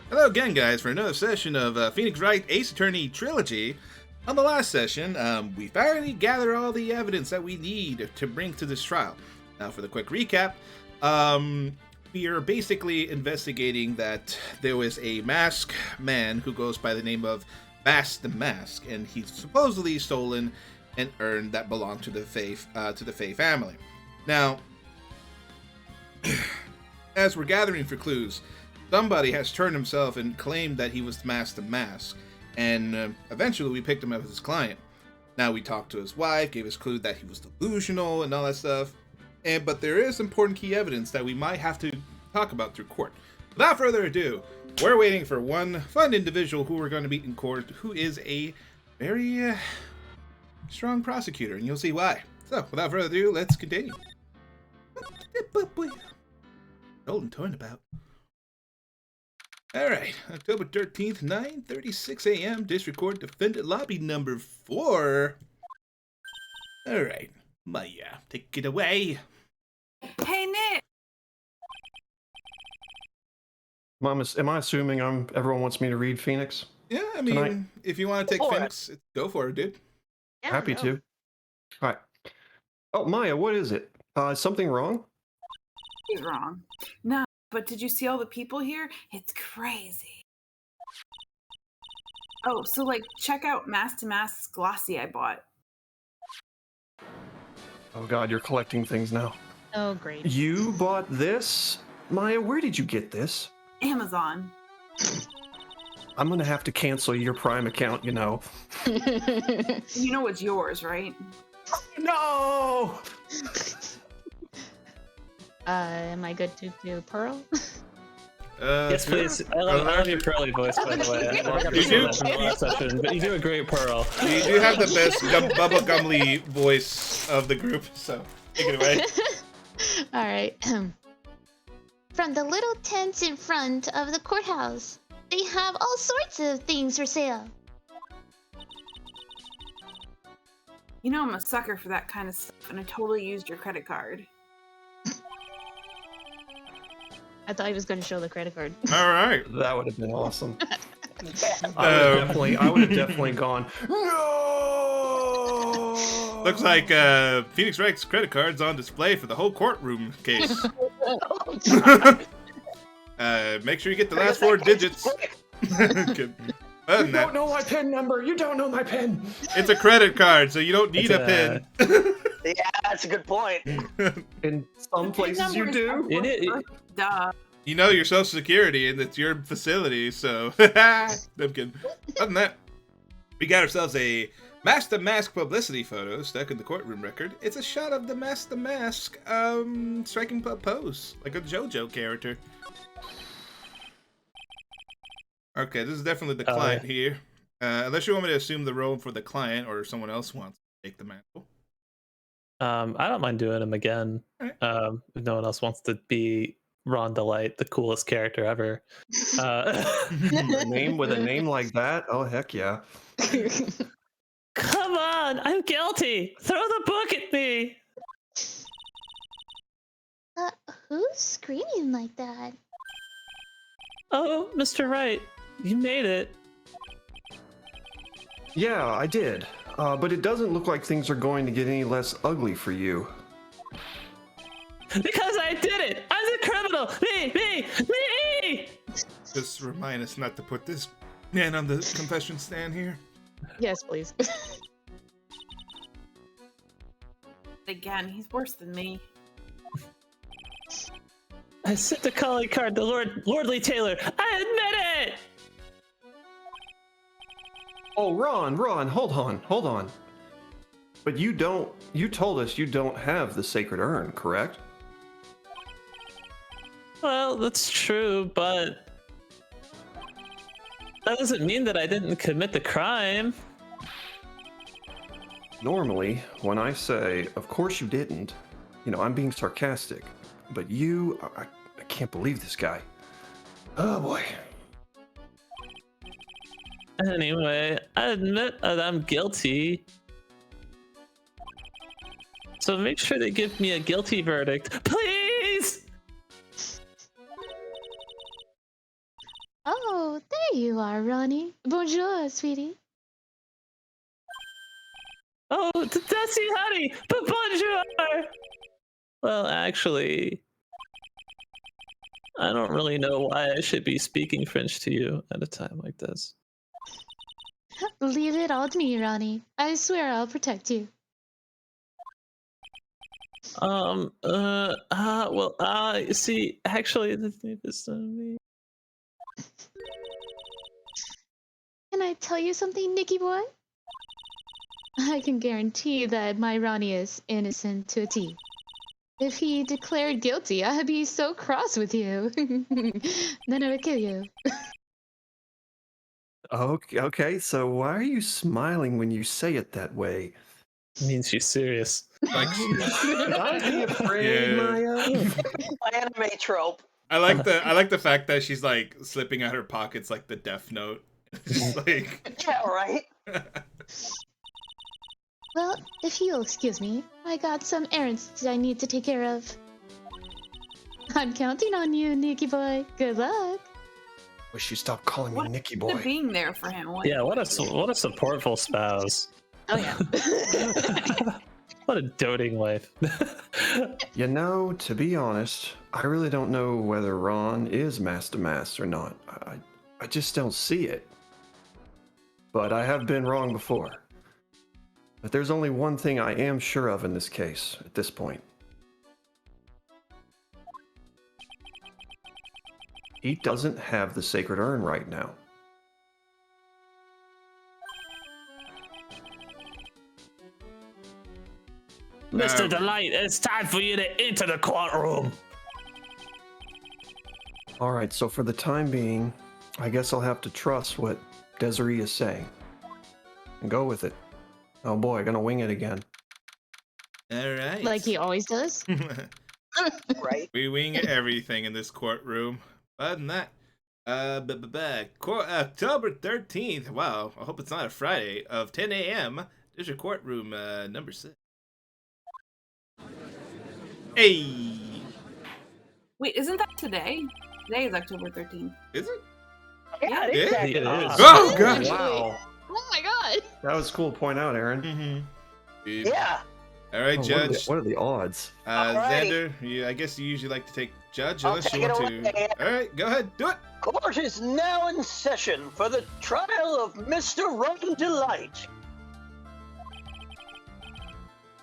Hello again, guys, for another session of Phoenix Wright Ace Attorney Trilogy. On the last session, we finally gathered all the evidence that we need to bring to this trial. Now, for the quick recap, we are basically investigating that there was a masked man who goes by the name of Mask the Mask, and he's supposedly stolen an urn that belonged to the Fae family. Now, as we're gathering for clues, somebody has turned himself and claimed that he was Mask the Mask, and eventually we picked him up as his client. Now we talked to his wife, gave us clue that he was delusional and all that stuff, but there is important key evidence that we might have to talk about through court. Without further ado, we're waiting for one fun individual who we're going to meet in court, who is a very strong prosecutor, and you'll see why. So, without further ado, let's continue. Golden Turnabout. Alright, October 13th, 9:36 a.m. District Court Defendant Lobby number 4. Alright, Maya, take it away. Hey, Nick! Mom, am I assuming everyone wants me to read Phoenix? Yeah, I mean, Tonight? if you want to take Phoenix, go for it, dude. Yeah, Happy no. to. All right. Oh, Maya, what is it? Is something wrong? He's wrong. No, but did you see all the people here? It's crazy. Oh, so like, check out Mask to Mask's glossy I bought. Oh God, you're collecting things now. Oh, great. You bought this? Maya, where did you get this? Amazon. I'm gonna have to cancel your Prime account, you know. You know it's yours, right? No! Am I good to do Pearl? Yes, sure. please. I love your Pearly voice, by the way. I got You to do? that from the last session, but you do a great Pearl. You do have the best Bubba Gumley voice of the group, so take it away. All right. From the little tents in front of the courthouse, they have all sorts of things for sale. You know I'm a sucker for that kind of stuff, and I totally used your credit card. I thought he was going to show the credit card. All right. That would have been awesome. I would have definitely gone, no! Looks like Phoenix Wright's credit card's on display for the whole courtroom case. Make sure you get the last 4 digits. Okay. Other than You that, don't know my PIN number! You don't know my PIN! it's a credit card, so you don't need a PIN. Yeah, that's a good point. In some places you do. Duh. You know your social security, and it's your facility, so... I'm kidding. Other than that, we got ourselves a Mask the Mask publicity photo stuck in the courtroom record. It's a shot of the Mask striking pose, like a JoJo character. Okay, this is definitely the client here. Unless you want me to assume the role for the client, or someone else wants to take the mantle. I don't mind doing him again. Alright. If no one else wants to be Ron Delight, the coolest character ever. A name with a name like that? Oh, heck yeah. Come on, I'm guilty. Throw the book at me. Who's screaming like that? Oh, Mr. Wright, you made it. Yeah, I did. But it doesn't look like things are going to get any less ugly for you. Because I did it. I'm the criminal. Me. Just remind us not to put this man on the confession stand here. Yes, please. Again, he's worse than me. I sent a calling card to Lordly Taylor. I admit it. Oh, Ron, hold on. But you told us you don't have the sacred urn, correct? Well, that's true, but that doesn't mean that I didn't commit the crime. Normally, when I say, of course you didn't, I'm being sarcastic. But I can't believe this guy. Oh boy. Anyway, I admit that I'm guilty. So make sure they give me a guilty verdict, please! Oh, There you are, Ronnie. Bonjour, sweetie. Oh, Dusty, honey, but bonjour. Well, actually, I don't really know why I should be speaking French to you at a time like this. Leave it all to me, Ronnie. I swear I'll protect you. You see, actually, this me. Can I tell you something, Nicky boy? I can guarantee that my Ronnie is innocent to a T. If he declared guilty, I'd be so cross with you. Then I would kill you. Okay, so why are you smiling when you say it that way? It means she's serious. Like, Don't be afraid, Yeah. Maya. Anime trope. I like the fact that she's like slipping out her pockets like the Death Note. Just like Yeah, right? Well, if you'll excuse me, I got some errands I need to take care of. I'm counting on you, Nicky boy. Good luck. Wish you stopped calling me What Nicky to boy. being there for him. Yeah, what a supportful spouse. Oh yeah. What a doting wife. You know, to be honest, I really don't know whether Ron is Master Mass or not. I just don't see it. But I have been wrong before. But there's only one thing I am sure of in this case at this point. He doesn't have the sacred urn right now. Mr. Delight, it's time for you to enter the courtroom. All right, so for the time being, I guess I'll have to trust what Desiree is saying. And go with it. Oh boy, gonna wing it again. all right. Like he always does. Right? We wing everything in this courtroom. Other than that, October 13th. Wow, I hope it's not a Friday of 10 a.m. There's your courtroom number 6. Hey, Wait, isn't that today? Today is October 13th. is it? Yeah, it Yeah. is actually. It is. Oh gosh. Wow. Oh my god. That was cool to point out, Aaron. Mm-hmm. Yeah. All right, Oh, Judge. what are the odds? Alrighty. Xander, I guess you usually like to take Judge, I'll unless you take it want away. to. All right, go ahead, do it. Court is now in session for the trial of Mr. Ron Delight.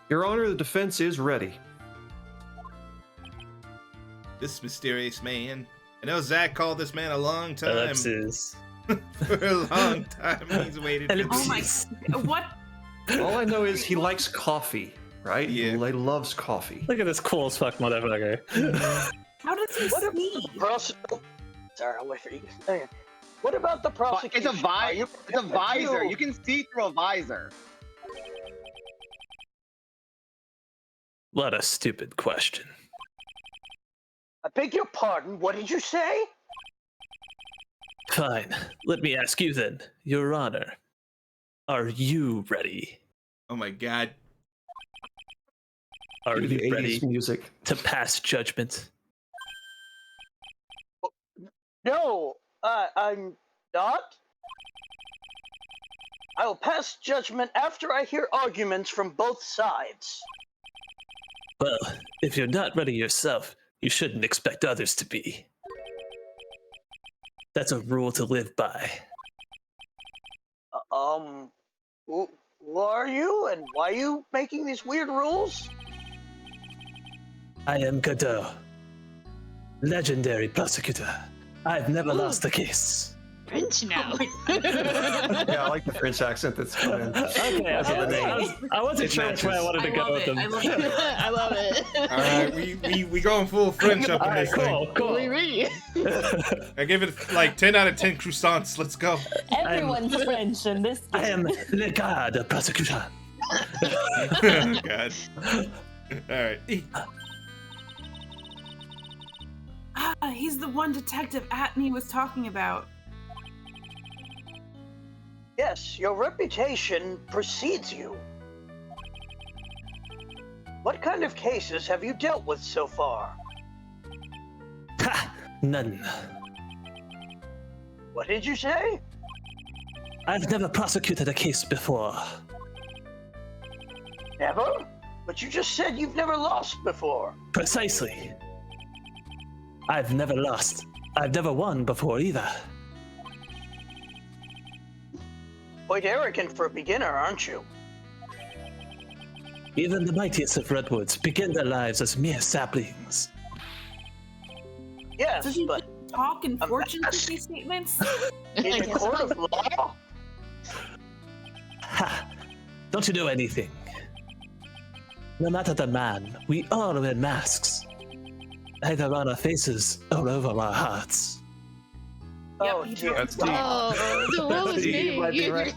Your Honor, the defense is ready. This mysterious man. I know Zach called this man a long time. Ellipses. For a long time, he's waited. For Oh my. this. What? All I know is he likes coffee, right? Yeah. He loves coffee. Look at this cool as fuck motherfucker. How does he see? Sorry, I'll wait for you. Okay. What about the It's prosecution? a visor. You- It's a visor. you- You can see through a visor. What a stupid question. I beg your pardon. What did you say? Fine. Let me ask you then, Your Honor. Are you ready? Oh my god. Are Give me you the ready 80s music. to pass judgment? No, I'm not. I will pass judgment after I hear arguments from both sides. Well, if you're not ready yourself, you shouldn't expect others to be. That's a rule to live by. Who are you, and why are you making these weird rules? I am Godot, legendary prosecutor. I've never lost a case. French now. Yeah, I like the French accent that's coming. Okay, I wasn't sure which way I wanted to go with them. I love it. I love it. All right, we going full French up in Alright, this thing. cool. Oui, oui. I give it like 10 out of 10 croissants. Let's go. Everyone's French in this game. I am le garde prosecutor. Oh god. All right. Ah, he's the one Detective Atney was talking about. Yes, your reputation precedes you. What kind of cases have you dealt with so far? Ha! None. What did you say? I've never prosecuted a case before. Never? But you just said you've never lost before. Precisely. I've never lost. I've never won before either. Quite arrogant for a beginner, aren't you? Even the mightiest of redwoods begin their lives as mere saplings. Yes, Does he but talk in fortune cookie statements? in I the guess court so. of law? Ha! Don't you know anything? No matter the man, we all wear masks. Either on our faces or over our hearts. Oh, he dear. talks That's about- Oh, so what was You might be me?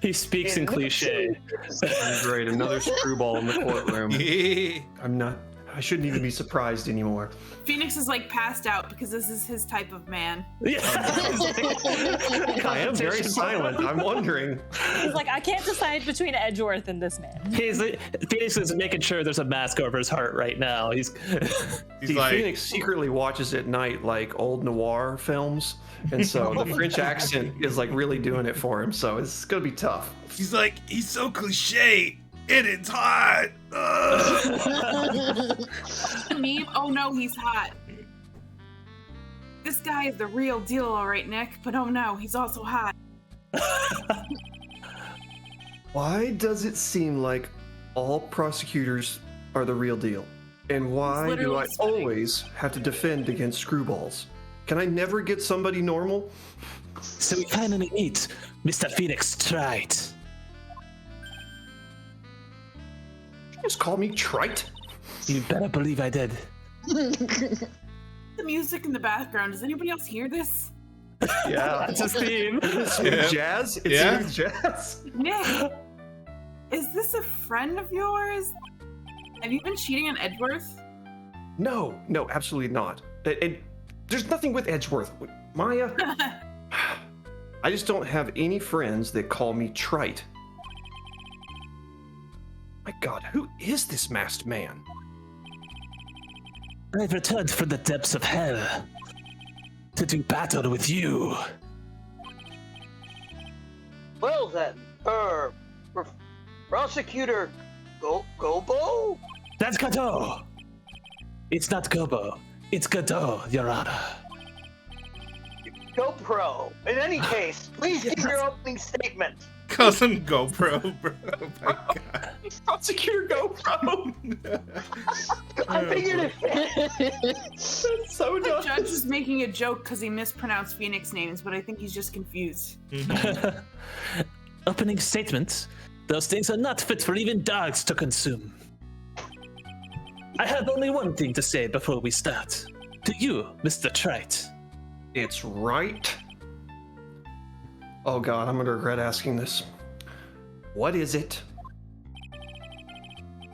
He speaks in cliche. Great, another screwball in the courtroom. Yeah. I shouldn't even be surprised anymore. Phoenix is like passed out because this is his type of man. Yeah. I am very silent. I'm wondering. He's like, I can't decide between Edgeworth and this man. Phoenix is making sure there's a mask over his heart right now. He's See, like, Phoenix secretly watches at night like old noir films, and so the French accent is like really doing it for him. So it's gonna be tough. he's like, he's so cliche, and it's hot. Meme? Oh no, he's hot. This guy is the real deal, all right, Nick. But oh no, he's also hot. Why does it seem like all prosecutors are the real deal? And why do literally I spitting. always have to defend against screwballs? Can I never get somebody normal? So we finally meet Mr. Phoenix Wright. You just call me trite? You better believe I did. The music in the background. Does anybody else hear this? Yeah. That's his theme. Smooth Yeah. jazz? It's Yeah. smooth jazz. Nick, is this a friend of yours? Have you been cheating on Edgeworth? No, absolutely not. And there's nothing with Edgeworth. Maya, I just don't have any friends that call me trite. My God, who is this masked man? I've returned from the depths of hell to do battle with you. Well then, Prosecutor Gobo? That's Godot. It's not Gobo. It's Godot, Your Honor. GoPro. In any case, please give your opening statement. Calls him GoPro, bro. Oh my god. Prosecutor GoPro! I figured it. That's so The dumb. judge is making a joke because he mispronounced Phoenix names, but I think he's just confused. Opening statement. Those things are not fit for even dogs to consume. I have only one thing to say before we start. To you, Mr. Trite. It's right. Oh God, I'm gonna regret asking this. What is it?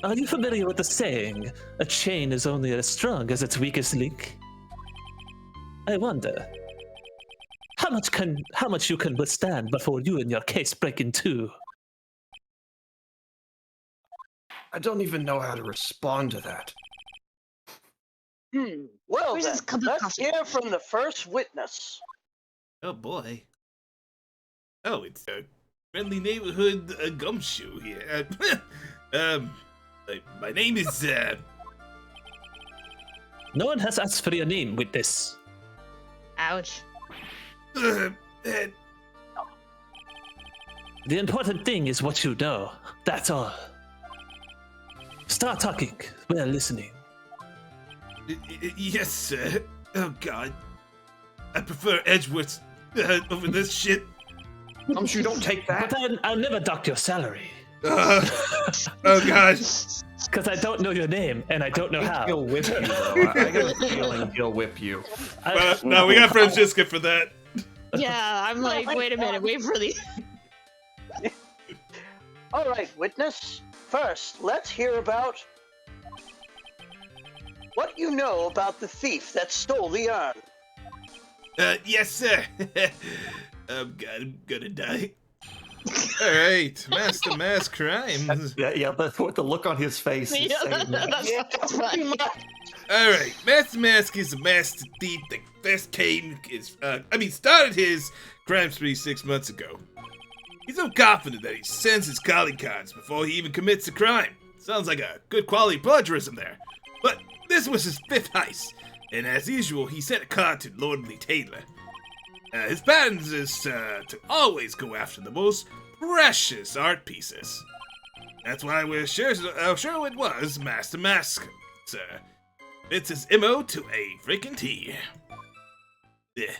Are you familiar with the saying, a chain is only as strong as its weakest link? I wonder, how much you can withstand before you and your case break in two? I don't even know how to respond to that. Well Where's then, this cup of let's coffee? hear from the first witness. Oh boy. Oh, it's a friendly neighborhood gumshoe here. My name is No one has asked for your name with this. Ouch. The important thing is what you know. That's all. Start talking. We're listening. yes, sir. Oh god. I prefer Edgeworth over this shit. You don't take that. But I'll never dock your salary. Oh god. Because I don't know your name, and I don't know how. He'll whip you, though. I got a feeling he'll whip you. No, we got Francisca for that. Yeah, I'm like, wait a minute, wait for the. All right, witness. First, let's hear about what you know about the thief that stole the urn. Yes, sir. I'm gonna die. All right, Master Mass Crimes. Yeah, but with the look on his face. is Yeah, saying that. that's Pretty fine. much. All right, Master Mask is a master thief that first started his crime spree 6 months ago. He's so confident that he sends his calling cards before he even commits a crime. Sounds like a good quality plagiarism there. But this was his 5th heist, and as usual, he sent a card to Lordly Taylor. His pattern is to always go after the most precious art pieces. That's why we're sure it was Master Mask, sir. It's his MO to a freaking T. Yeah.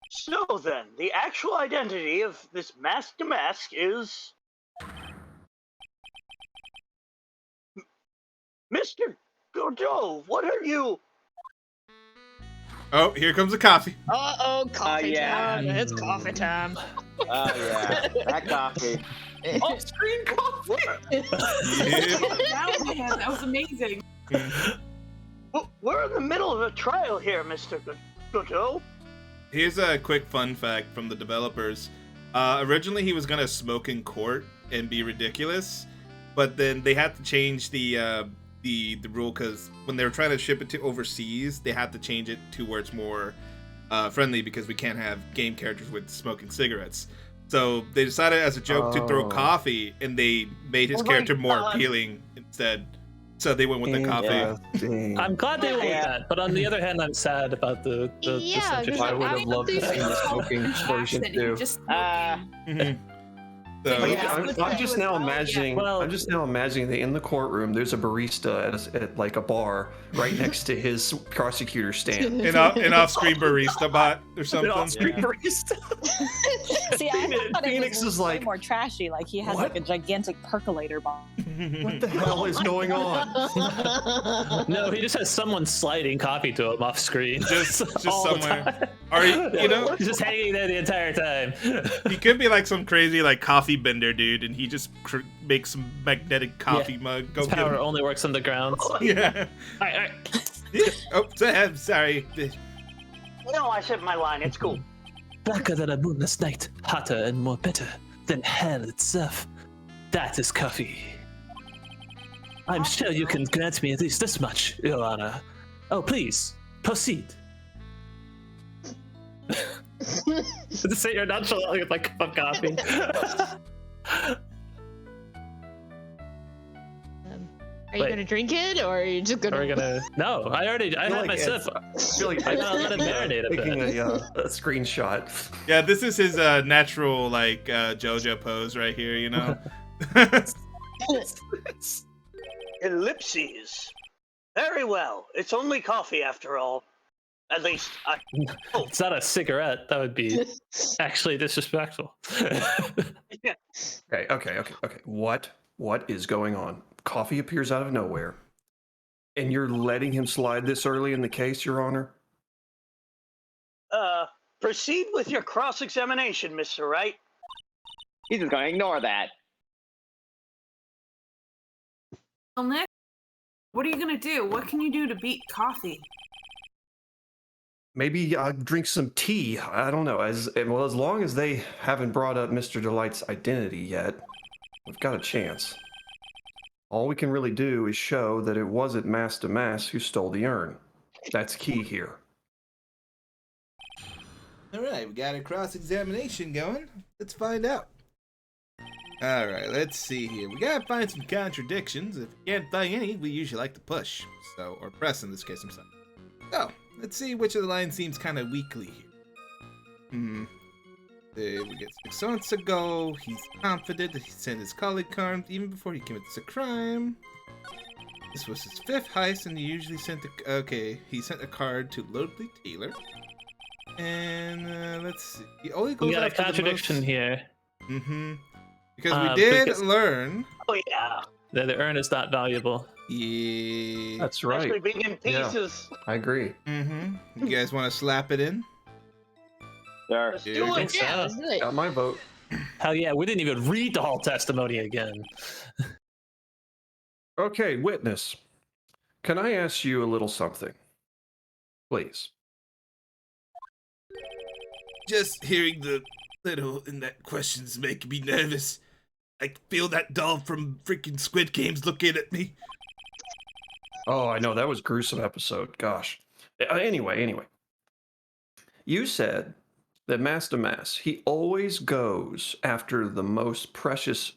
So then, the actual identity of this Master Mask is Mr. Godot. What are you? Oh, here comes the coffee. Uh-oh, coffee yeah. time. It's coffee time. Oh yeah, that coffee. Off-screen coffee. That was amazing. We're in the middle of a trial here, Mr. Godot. Here's a quick fun fact from the developers. Originally, he was gonna smoke in court and be ridiculous, but then they had to change the rule because when they were trying to ship it to overseas, they had to change it to where it's more friendly because we can't have game characters with smoking cigarettes. So they decided as a joke to throw coffee, and they made his character more appealing instead. So they went with the coffee. Interesting. I'm glad they went with that, but on the other hand, I'm sad about the Yeah, censorship. I would have loved to see the smoking version too. Just Mhm. So, Yeah, I'm just now imagining. Well- I'm just now imagining that in the courtroom, there's a barista at like a bar right next to his prosecutor stand. an off-screen barista bot or something. Off-screen barista. See, I thought Phoenix it was is like, way more trashy. Like he has "What? like a gigantic percolator bomb. What the hell is going on? No, he just has someone sliding coffee to him off screen. Just all the somewhere. time. Or you know, He's just hanging there the entire time. he could be like some crazy like coffee bender dude, and he just makes some magnetic coffee mug. Go His get power him. only works on the ground. Yeah. Alright. Oh, sorry. No, I said my line. It's cool. Blacker than a moonless night, hotter and more bitter than hell itself. That is coffee. I'm sure you can grant me at least this much, Your Honor. Oh, please, proceed. Just say you're nonchalantly with like a cup of coffee. Are you Wait. gonna drink it, or are you just gonna? Are we gonna? No, I had my sip. I feel like I gotta let it marinate a taking bit. a screenshot. Yeah, this is his natural like JoJo pose right here. You know. Ellipses. Very well. It's only coffee after all. At least I. It's not a cigarette. That would be actually disrespectful. Okay. What is going on? Coffee appears out of nowhere, and you're letting him slide this early in the case, Your Honor? Proceed with your cross-examination, Mr. Wright. He's just gonna ignore that. Well, Nick, what are you gonna do? What can you do to beat coffee? Maybe drink some tea. I don't know. As long as they haven't brought up Mr. Delight's identity yet, we've got a chance. All we can really do is show that it wasn't Master Mass who stole the urn. That's key here. All right, we got a cross-examination going. Let's find out. All right, let's see here. We gotta find some contradictions. If we can't find any, we usually like to push, or press in this case. I'm sorry. So let's see which of the lines seems kind of weakly here. There we get 6 months ago. He's confident that he sent his colleague cards even before he commits a crime. This was his 5th heist, and he usually sent he sent a card to Lordly Taylor. And let's see. He only goes We got a after the contradiction most... here. Because we did because- learn. Oh yeah. That the urn is not valuable. Yeah. That's Especially right. being in Yeah. pieces. I agree. You guys want to slap it in? Sure. Let's Yeah, do I it. think Yeah, so. let's do it. Got my vote. Hell yeah, we didn't even read the whole testimony again. Okay, witness. Can I ask you a little something? Please. Just hearing the little in that question's making me nervous. I feel that doll from freaking Squid Games looking at me. Oh, I know, that was a gruesome episode. Gosh. Anyway. You said that Master Mass, he always goes after the most precious,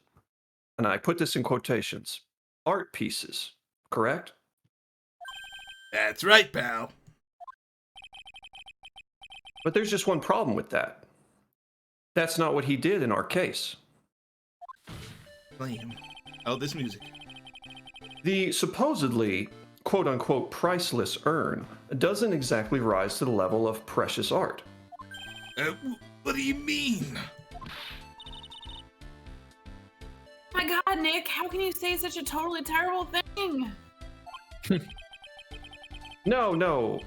and I put this in quotations, art pieces, correct? That's right, pal. But there's just one problem with that. That's not what he did in our case. Blame. Oh, this music. The supposedly quote-unquote priceless urn doesn't exactly rise to the level of precious art. What do you mean? My God, Nick, how can you say such a totally terrible thing? No.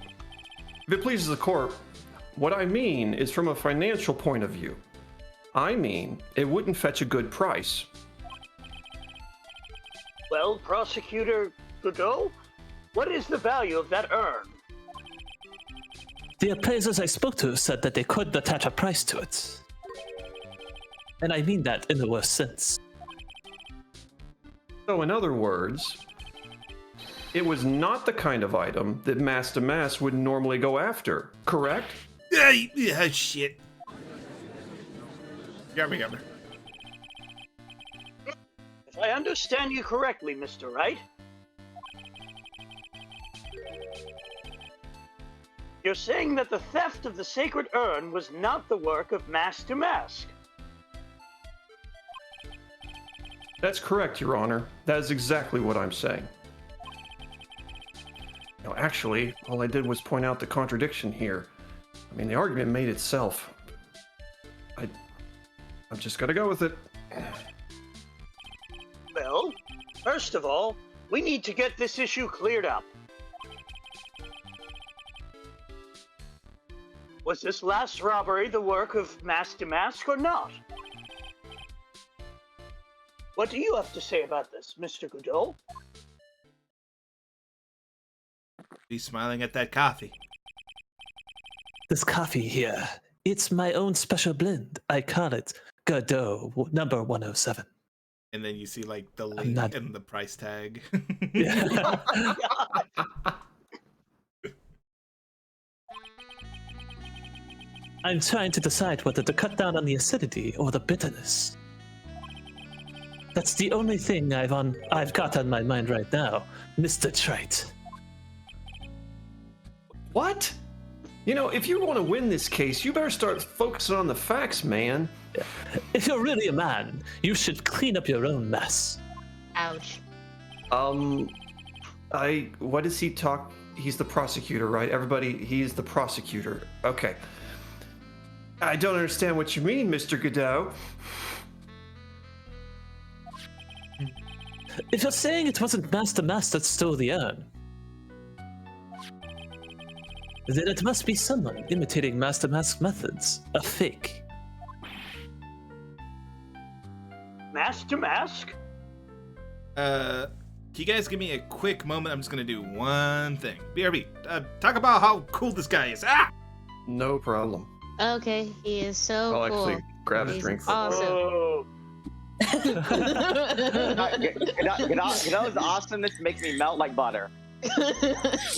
If it pleases the court, what I mean is from a financial point of view. I mean, it wouldn't fetch a good price. Well, Prosecutor Godot, what is the value of that urn? The appraisers I spoke to said that they couldn't attach a price to it. And I mean that in the worst sense. So in other words, it was not the kind of item that Master Mass would normally go after, correct? Yeah, shit. Got me. If I understand you correctly, Mr. Wright, you're saying that the theft of the sacred urn was not the work of Master Mask. That's correct, Your Honor. That is exactly what I'm saying. No, actually, all I did was point out the contradiction here. I mean, the argument made itself. I'm just gonna go with it. Well, first of all, we need to get this issue cleared up. Was this last robbery the work of Master Mask or not? What do you have to say about this, Mr. Godot? He's smiling at that coffee. This coffee here, it's my own special blend. I call it Godot number 107. And then you see like the link and the price tag. Yeah. I'm trying to decide whether to cut down on the acidity or the bitterness. That's the only thing I've got on my mind right now, Mr. Trite. What? You know, if you want to win this case, you better start focusing on the facts, man. If you're really a man, you should clean up your own mess. Ouch. What does he talk? He's the prosecutor, right? Everybody, he's the prosecutor. Okay. I don't understand what you mean, Mr. Godot. If you're saying it wasn't Master Mass that stole the urn, then it must be someone imitating Master Mask's methods. A fake. Master Mask? Can you guys give me a quick moment? I'm just gonna do one thing. BRB, talk about how cool this guy is. Ah! No problem. Okay, he is so I'll cool. actually grab a He's drink. Awesome. Oh, Godot's awesomeness makes me melt like butter.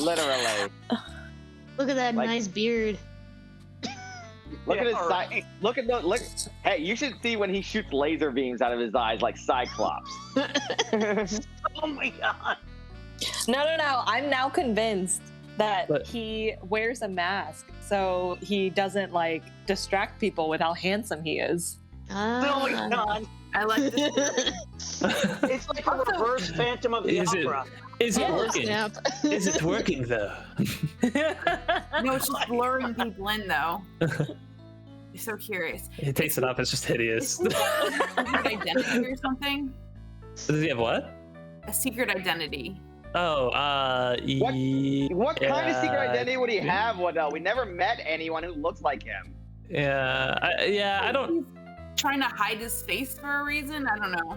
Literally. Look at that Like- nice beard. Look at his Yeah, side. Look at the look. Hey, you should see when he shoots laser beams out of his eyes like Cyclops. oh my God. No. I'm now convinced that But- he wears a mask so he doesn't like distract people with how handsome he is. Oh my God. I like this. It's like a reverse Phantom of the Is it- Opera. Is it Oh, working? snap. Is it working though? No, it's just blurring people in, though. You're so curious. He takes it off. It's just hideous. Is he a secret identity or something? Does he have what? A secret identity. Oh, What kind of secret yeah, identity would he have? We never met anyone who looks like him. Yeah, I don't. He's trying to hide his face for a reason? I don't know.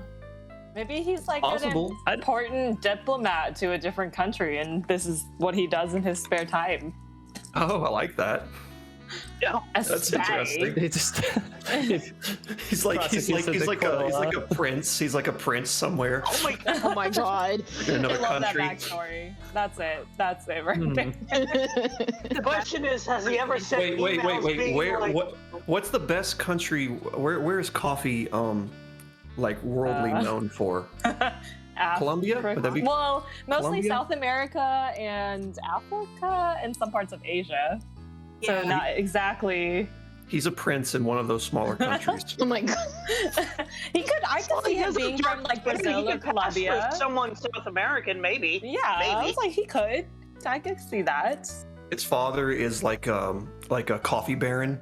Maybe he's like Possible. an important diplomat to a different country, and this is what he does in his spare time. Oh, I like that. That's interesting. He just He's like a prince. He's like a prince somewhere Oh my god. Oh my god. in I another love that country. backstory. That's it right there. The question is, has he ever sent Wait. emails being Where? like, What's the best country? Where is coffee? Like worldly known for? Colombia? Would that be? Well, mostly Colombia? South America and Africa and some parts of Asia. Yeah. So not exactly. He's a prince in one of those smaller countries. Oh my god. I could see him being from like Brazil or Colombia. Someone South American, maybe. Yeah, I Maybe. was like, he could. I could see that. His father is like a coffee baron.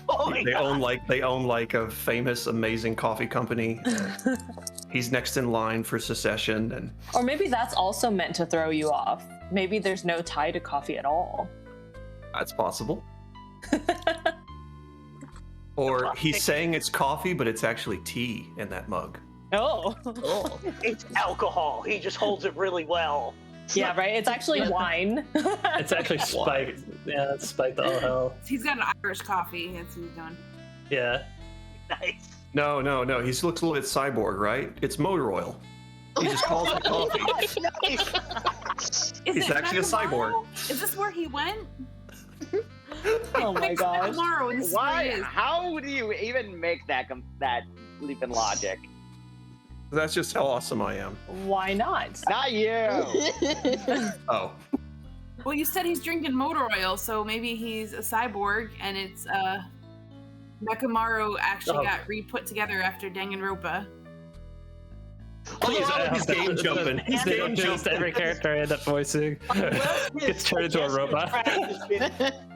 Oh my They god. own like a famous, amazing coffee company. He's next in line for secession, and Or maybe that's also meant to throw you off. Maybe there's no tie to coffee at all. that's possible. Or he's saying it's coffee, but it's actually tea in that mug. Oh. It's alcohol. He just holds it really well. Yeah, right? It's actually wine. it's actually spiked. Yeah, it's spiked all hell. He's got an Irish coffee. That's what he's doing. Yeah. Nice. No. He looks a little bit cyborg, right? It's motor oil. He just calls it coffee. Is He's it actually a Mekamaro? cyborg. Is this where he went? Oh my Thanks, gosh. Mekamaro, and this is where he Why? is. How do you even make that leap in logic? That's just how awesome I am. Why not? Not you. Oh. Well, you said he's drinking motor oil, so maybe he's a cyborg, and it's Mekamaro actually got re-put together after Danganronpa. Please, he's game jumping. He's They game don't do this to jumping. every character I end up voicing. Gets turned into a robot.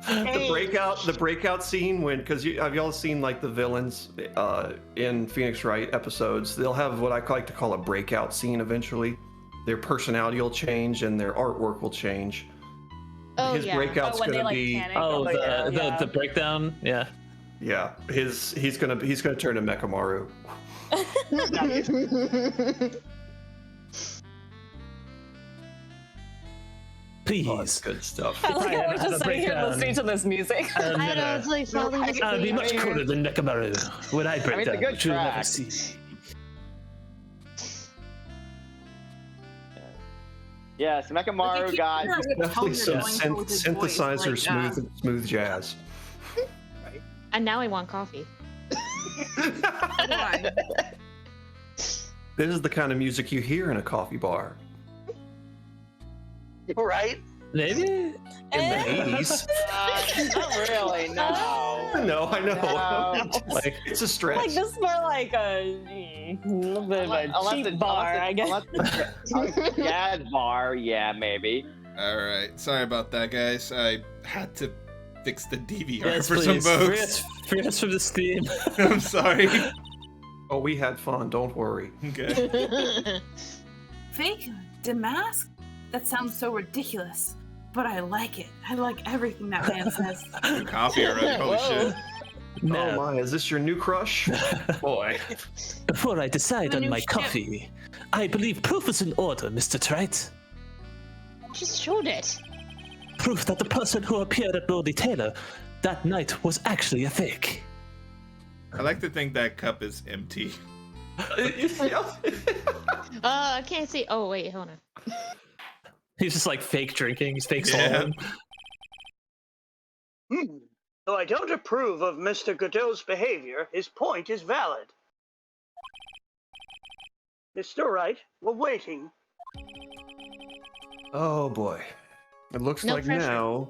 The breakout scene when, because have y'all seen like the villains in Phoenix Wright episodes? They'll have what I like to call a breakout scene eventually. Their personality will change and their artwork will change. Oh His yeah. breakout's when they gonna like be panic. Oh, yeah. the breakdown. Yeah. yeah. He's gonna turn to Mekamaru. Please. Oh, that's good stuff. I like how we're Have just a sitting here breakdown. listening to this music. I'm I know, gonna- it's like falling asleep. I'll be much cooler than Nekamaru when I break it's a down, good which you'll never track. see. Yes, Mekamaru got. Definitely some synthesizer smooth jazz. And now I want coffee. This is the kind of music you hear in a coffee bar. Right? Maybe. In the 80s. Not really, no. I know. No. Like, it's a stretch. Like this is more like a little bit of a cheap bar, I guess. A jazz bar, yeah, maybe. All right, sorry about that, guys. I had to fix the DVR Yes, for please. some folks. Free us from the steam. I'm sorry. Oh, we had fun. Don't worry. Okay. Fake demask? That sounds so ridiculous, but I like it. I like everything that man says. Coffee already. Holy shit. Oh my, is this your new crush? Boy. Before I decide The on new my ship. coffee, I believe proof is in order, Mr. Trite. Just showed it. Proof that the person who appeared at Lordy Taylor that night was actually a fake. I like to think that cup is empty. I can't see. Oh wait, hold on. He's just like fake drinking, he's fake Yeah. swallowing. Though I don't approve of Mr. Godot's behavior, his point is valid. Mr. Wright, we're waiting. Oh boy. It looks No like pressure. now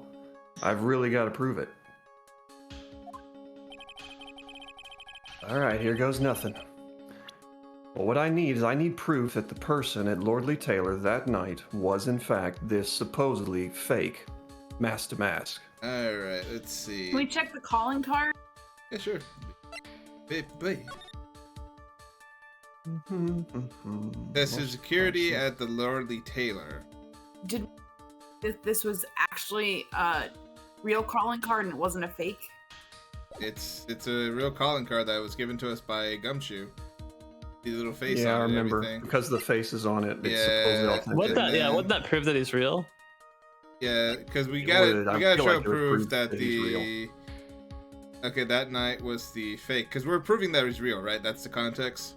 I've really got to prove it. Alright, here goes nothing. Well, what I need is proof that the person at Lordly Taylor that night was in fact this supposedly fake Master Mask. All right, let's see. Can we check the calling card? Yeah, sure. Baby. This is security at the Lordly Taylor. Did this was actually a real calling card and it wasn't a fake? It's a real calling card that was given to us by Gumshoe. The little face Yeah, I on it and remember. everything. Because the face is on it. It's Yeah. supposedly authentic. Wouldn't that prove that he's real? Yeah, because we It gotta would. I show feel like it would proof prove that that he's the Okay, that night was the fake. Because we're proving that it was real, right? That's the context?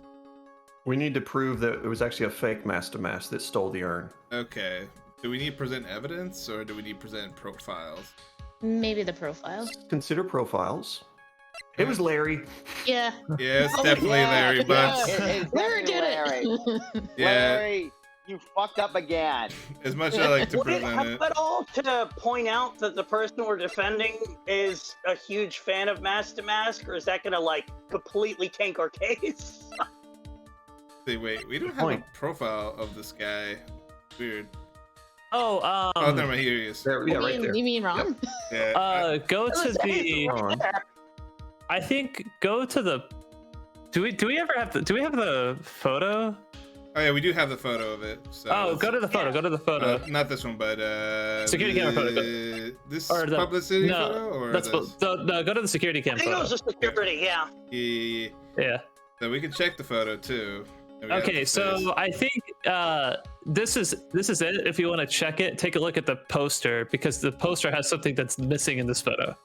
We need to prove that it was actually a fake Master Mask that stole the urn. Okay. Do we need to present evidence, or do we need to present profiles? Maybe the profile. Consider profiles. It was Larry. Yeah. Yeah, it's definitely Larry Butts. It's Larry definitely did Larry. it. Yeah, Larry, you fucked up again. as much as I like to Would it present help it. at all to point out that the person we're defending is a huge fan of Master Mask, or is that gonna like completely tank our case? See, wait, we don't have Point. a profile of this guy. Weird. Oh, Oh, never mind, here he is. There, yeah, right there. You mean Ron? Yeah. go to the. Ron. I think go to the. Do we ever have the? Do we have the photo? Oh yeah, we do have the photo of it. So Oh, go to the photo. Go to the photo. not this one, but Security camera photo. This Or the- publicity no, photo, or That's this? no. Go to the security I cam think it photo. was a security, yeah. Yeah. Yeah. So we can check the photo too. And we got Okay, the so face. I think this is it. If you want to check it, take a look at the poster because the poster has something that's missing in this photo.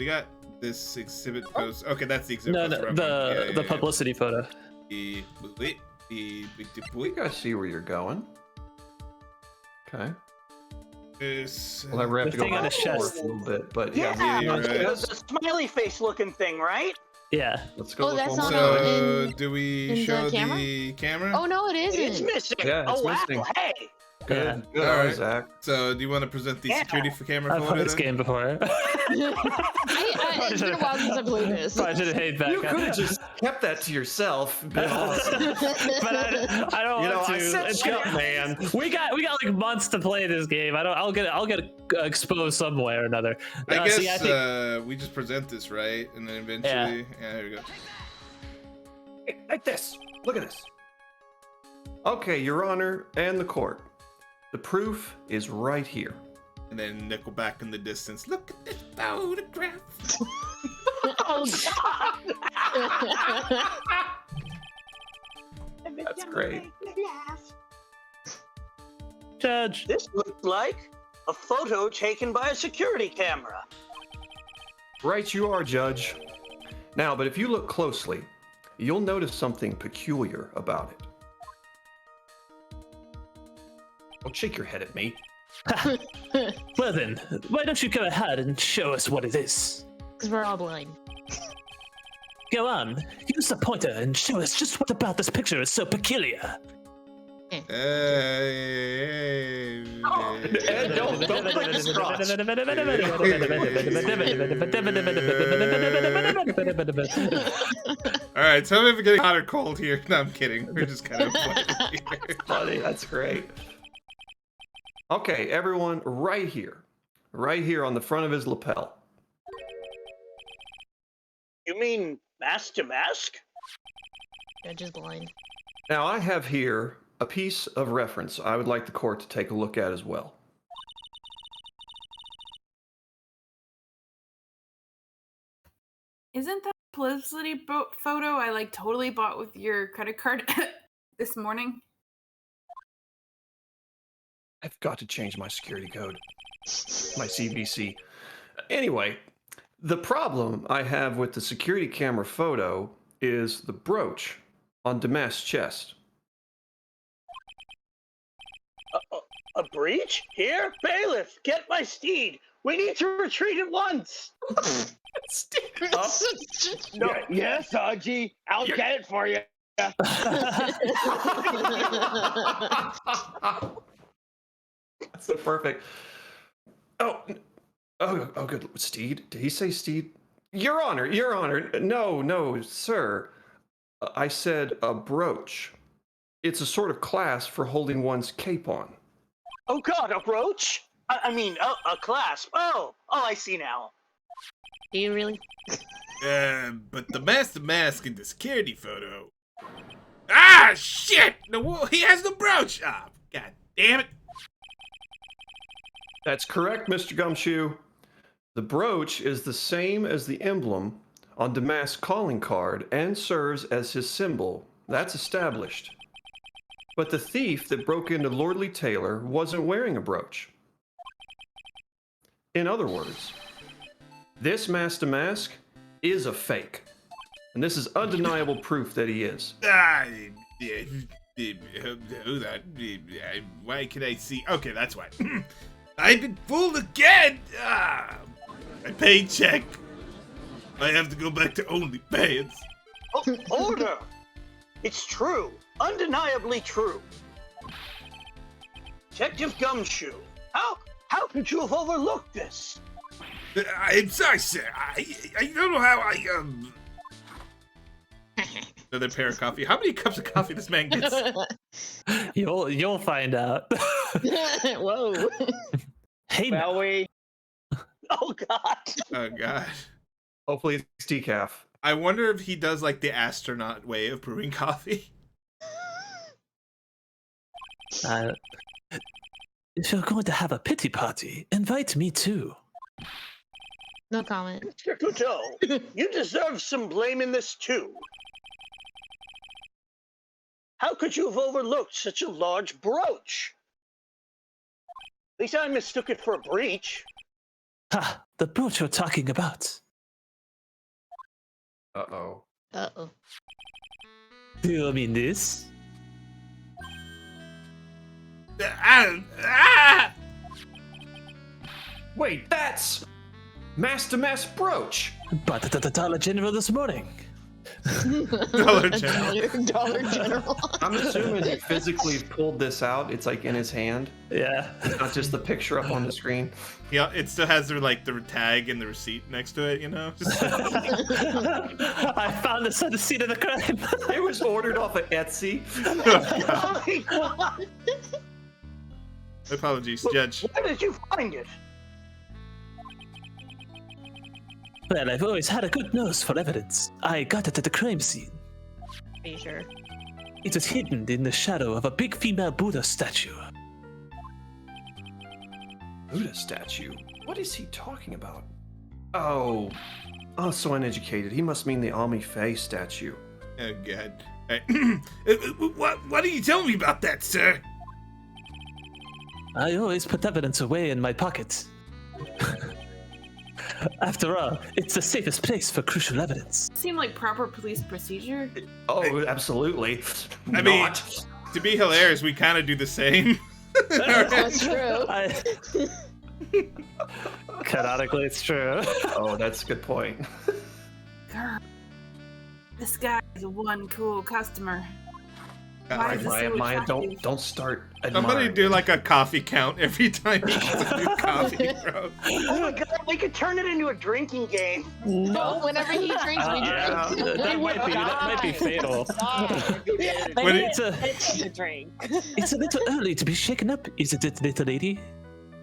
we got this exhibit post. Okay, that's the exhibit. No, poster no, I'm the on. the publicity photo. We gotta see where you're going. Okay. Well, I have The to go thing on back his and chest. forth a little bit, but Yeah, yeah. you're right. the smiley face looking thing, right? Yeah. Let's go. Oh, look that's one not more on time. So in- do we in the show camera? the camera? Oh no, it It's isn't. missing. Yeah, it's oh wow, missing. hey. Good. Good. All right. Zach. So do you want to present the Yeah. security for camera I've photo? played this then? game before. It's been a while since I played this. Probably should have hate back. You could have just kept that to yourself. Been awesome. But I don't You know, want to. I said It's shut got- up, man. We got like months to play this game. I'll get exposed some way or another. I guess See, I think, we just present this, right? And then eventually, yeah, here we go. Like this. Look at this. Okay, Your Honor and the court. The proof is right here. And then Nickelback in the distance. Look at this photograph. Oh That's great. Judge. This looks like a photo taken by a security camera. Right you are, Judge. Now, but if you look closely, you'll notice something peculiar about it. Don't shake your head at me. Well then, why don't you go ahead and show us what it is? Because we're all blind. Go on, use the pointer and show us just what about this picture is so peculiar. Ed, don't click the scotch. All right, tell me if we're getting hot or cold here. No, I'm kidding. We're just kind of playing here. Funny, that's great. Okay, everyone, right here on the front of his lapel. You mean Master Mask? Judge is blind. Now, I have here a piece of reference I would like the court to take a look at as well. Isn't that publicity photo I like totally bought with your credit card this morning? I've got to change my security code, my CVC. Anyway, the problem I have with the security camera photo is the brooch on Damask's chest. A breach? Here, bailiff, get my steed. We need to retreat at once. No, yes, Haji. I'll get it for you. That's so perfect. Oh, good. Steed? Did he say steed? Your Honor, no, sir. I said a brooch. It's a sort of clasp for holding one's cape on. Oh God, a brooch? I mean, a clasp. Oh, I see now. Do you really? But the Master Mask in the security photo. Ah, shit! He has the brooch. Ah, god damn it! That's correct, Mr. Gumshoe. The brooch is the same as the emblem on Damask's calling card and serves as his symbol. That's established. But the thief that broke into Lordly Taylor wasn't wearing a brooch. In other words, this Master Mask is a fake. And this is undeniable proof that he is. Hold on. Why can I see? Okay, that's why. I've been fooled again. My paycheck. I have to go back to OnlyFans. Oh, order! It's true. Undeniably true. Detective Gumshoe, how could you have overlooked this? I'm sorry, sir. I don't know how Another pair of coffee. How many cups of coffee this man gets? You'll find out. Whoa. Hey, Shall we? Oh, God. Oh god. Hopefully it's decaf. I wonder if he does like the astronaut way of brewing coffee. If you're going to have a pity party, invite me too. No comment. Mr. Couteau, you deserve some blame in this, too. How could you have overlooked such a large brooch? At least I mistook it for a breach. Ha! The brooch you're talking about. Uh-oh. Uh-oh. Do you mean this? Wait, that's Master Mass brooch. Bought it at the Dollar General this morning. Dollar General. Dollar General. I'm assuming he physically pulled this out. It's like in his hand, Yeah. not just the picture up on the screen. Yeah, it still has the tag and the receipt next to it, you know? Just... I found this at the scene of the crime. It was ordered off of Etsy. Oh, my God. Apologies, Judge. Where did you find it? Well, I've always had a good nose for evidence. I got it at the crime scene. Are you sure? It was hidden in the shadow of a big female Buddha statue. Buddha statue? What is he talking about? Oh, so uneducated. He must mean the Ami Faye statue. Oh, God. All right. What are you telling me about that, sir? I always put evidence away in my pocket. After all, it's the safest place for crucial evidence. Seem like proper police procedure. Oh, absolutely. I mean, to be hilarious, we kind of do the same. That's true. Canonically, it's true. Oh, that's a good point. Girl, this guy is one cool customer. Why is this Maya, so Maya, attractive? don't start admiring. Somebody do like a coffee count every time he gets a new coffee, bro. Oh, my God. We could turn it into a drinking game. No, whenever he drinks, we drink. that might be fatal. When it's a It's a drink. it's a little early to be shaken up, isn't it, little lady?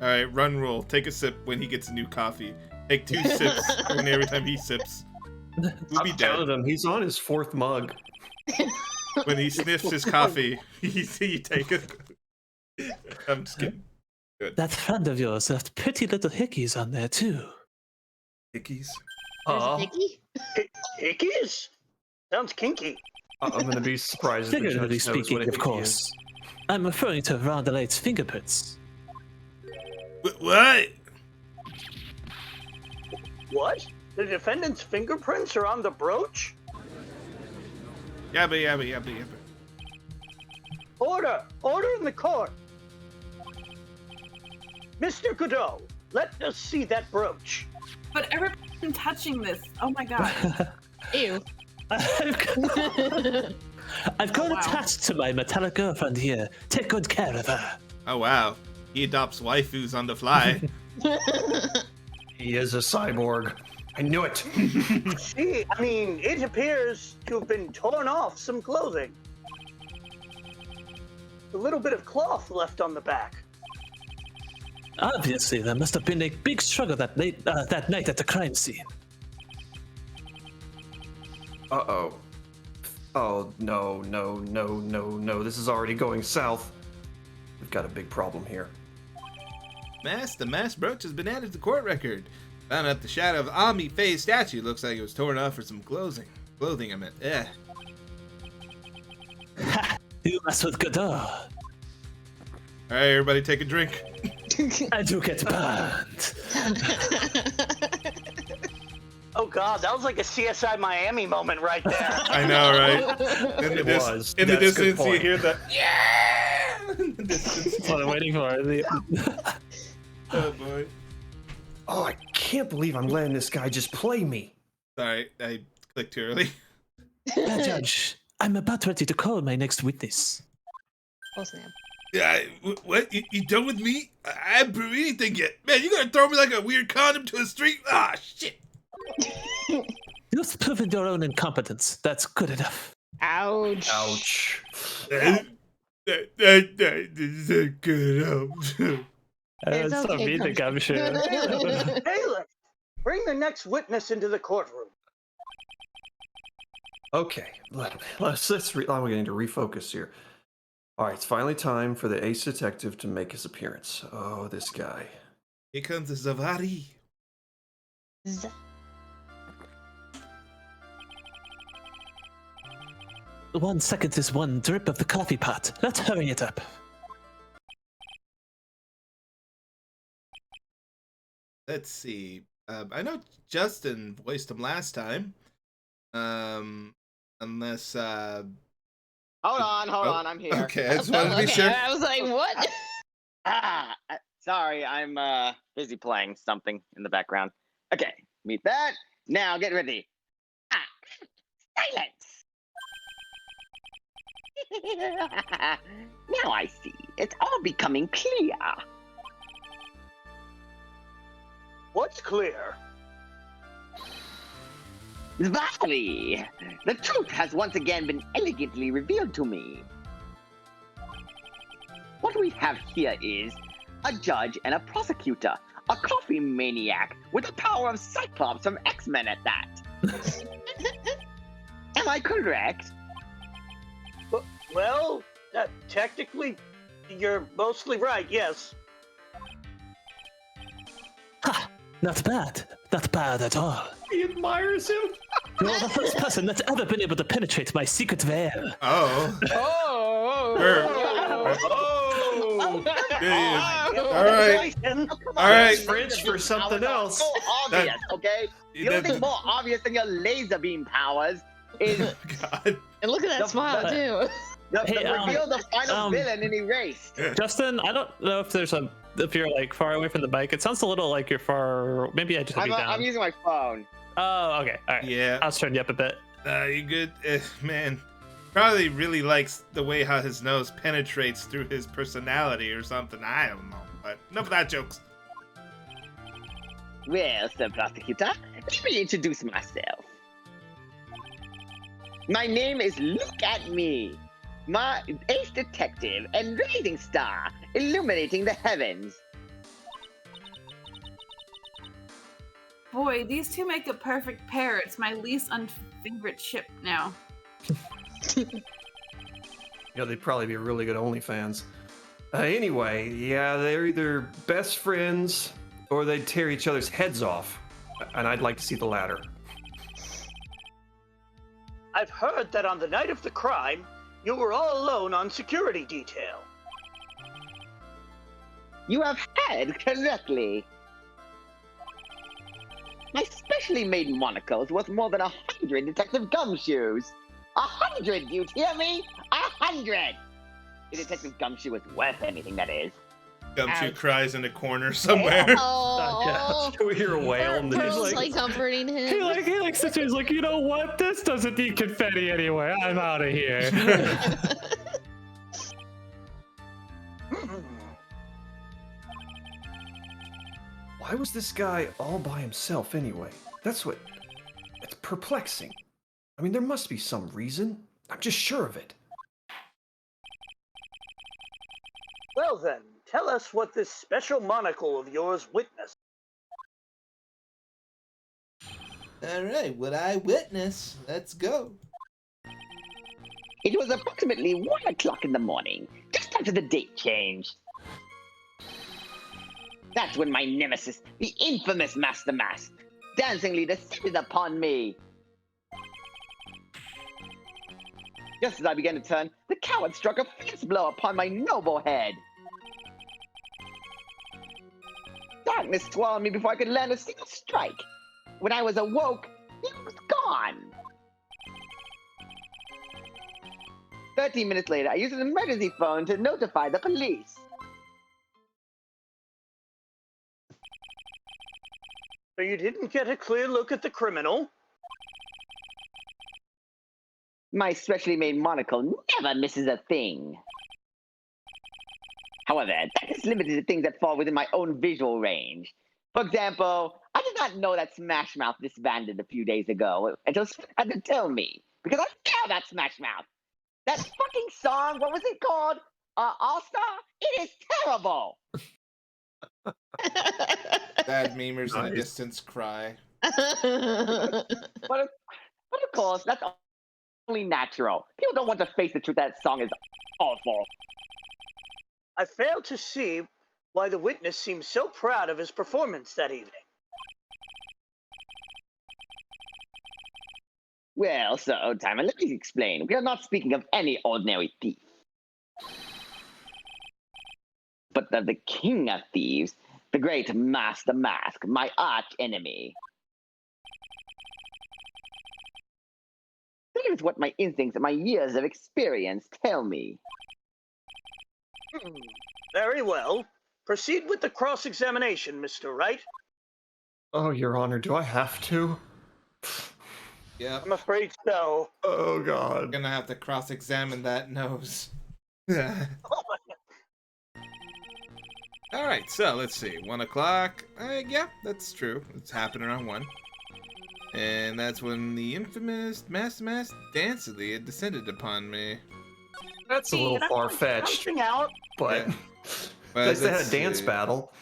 All right, run rule. Take a sip when he gets a new coffee. Take 2 sips every time he sips. We'll be I'm dead. telling him he's on his 4th mug. When he sniffs his coffee, you take it. I'm just kidding. That friend of yours left pretty little hickeys on there too. Hickeys. There's a Nicky? Hickeys? Sounds kinky. I'm gonna be surprised if the Figuratively judge knows what speaking, a of hickey course. is. I'm referring to Rondelet's fingerprints. What? What? The defendant's fingerprints are on the brooch? Yabba. Order! Order in the court! Mr. Godot, let us see that brooch. But everyone touching this. Oh my god. Ew. I've got Wow. attached to my metallic girlfriend here. Take good care of her. Oh, wow. He adopts waifus on the fly. He is a cyborg. I knew it. See, I mean, it appears to have been torn off some clothing. A little bit of cloth left on the back. Obviously, there must have been a big struggle that night at the crime scene. Uh-oh. Oh, no. This is already going south. We've got a big problem here. The mass brooch has been added to the court record. Found out the shadow of Ami Faye's statue. Looks like it was torn off for some clothing. Clothing, I meant. Eh. Ha! You mess with Godot. All right, everybody take a drink. And you get burned. Oh god. God, that was like a CSI Miami moment right there. I know, right? It was. In the That's a good distance, you point. hear the yeah. In the distance. That's what I'm waiting for. Oh boy. Oh, I can't believe I'm letting this guy just play me. Sorry, I clicked too early. Judge, I'm about ready to call my next witness. Oh snap. Yeah, what? You done with me? I haven't proved anything yet. Man, you gonna throw me like a weird condom to a street? Ah, shit. You've proven your own incompetence. That's good enough. Ouch. Ouch. That is good enough. It's It's not okay, me to Crunchy. I'm sure. Taylor, bring the next witness into the courtroom. Okay, I'm getting to refocus here. All right, it's finally time for the ace detective to make his appearance. Oh, this guy. Here comes the Zavari. Z- 1 second is 1 drip of the coffee pot. Let's hurry it up. Let's see. I know Justin voiced him last time. Unless Hold on, I'm here. Okay, I just wanted to be Okay, sure. I was like, what? Sorry, I'm busy playing something in the background. Okay, meet that. Now get ready. Silence. Now I see. It's all becoming clear. What's clear? Valley, the truth has once again been elegantly revealed to me. What we have here is a judge and a prosecutor, a coffee maniac with the power of Cyclops from X-Men at that. Am I correct? Well, technically, you're mostly right, yes. Ha! Not bad. Not bad at all. He admires him. You're the first person that's ever been able to penetrate my secret veil. Oh. Oh. Oh. Yeah. Oh, All right. congratulations. All right. French for something else. So obvious, okay? The only thing That- more obvious than your laser beam powers is God. And look at that The- smile too. the Hey, reveal the final um, villain and erased. Justin, I don't know if you're like far away from the mic. It sounds a little like you're far. Maybe I just have you down. I'm using my phone. Oh, okay. All right. Yeah. I'll turn you up a bit. You good? Man, probably really likes the way how his nose penetrates through his personality or something. I don't know. But enough of that jokes. Well, Sir Prosecutor, let me introduce myself. My name is Look at Me, my ace detective and rising star, illuminating the heavens. Boy, these two make a perfect pair. It's my least unfavorite ship now. They'd probably be really good OnlyFans. Anyway, yeah, they're either best friends or they'd tear each other's heads off. And I'd like to see the latter. I've heard that on the night of the crime, you were all alone on security detail. You have heard correctly. My specially made monocles worth more than 100 Detective Gumshoes. 100, you hear me? 100! The Detective Gumshoe is worth anything, that is. Gumshoe Ouch. cries in a corner somewhere. Oh. We hear a whale and then he's Pearl's like, like comforting him. He like sits here. He's like, you know what? This doesn't need confetti anyway. I'm out of here. why was this guy all by himself anyway? It's perplexing. I mean, there must be some reason. I'm just sure of it. Well then, tell us what this special monocle of yours witnessed. All right, what I witness. Let's go. It was approximately 1 o'clock in the morning, just after the date changed. That's when my nemesis, the infamous Master Mask, dancingly descended upon me. Just as I began to turn, the coward struck a fierce blow upon my noble head. Darkness swallowed me before I could land a single strike. When I was awoke, He was gone. 13 minutes later, I used an emergency phone to notify the police. So you didn't get a clear look at the criminal? My specially made monocle never misses a thing. However, that is limited to things that fall within my own visual range. For example, I did not know that Smash Mouth disbanded a few days ago until someone had to tell me, because I care about Smash Mouth. That fucking song, what was it called? All Star? It is terrible. Bad memers in the Nice. distance cry. But of course, that's only natural. People don't want to face the truth that song is awful. I fail to see why the witness seems so proud of his performance that evening. Well, so, Timon, let me explain. We are not speaking of any ordinary thief, but of the king of thieves, the great Master Mask, my arch enemy. That is what my instincts and my years of experience tell me. Very well. Proceed with the cross-examination, Mr. Wright. Oh, Your Honor, do I have to? Yep. I'm afraid so. Oh, God. Gonna have to cross-examine that nose. Alright, so let's see. 1 o'clock. Yeah, that's true. It's happened around 1. And that's when the infamous Master Mask Dancily had descended upon me. That's a little far-fetched, Something out. but Yeah. at least they had a let's dance see. battle.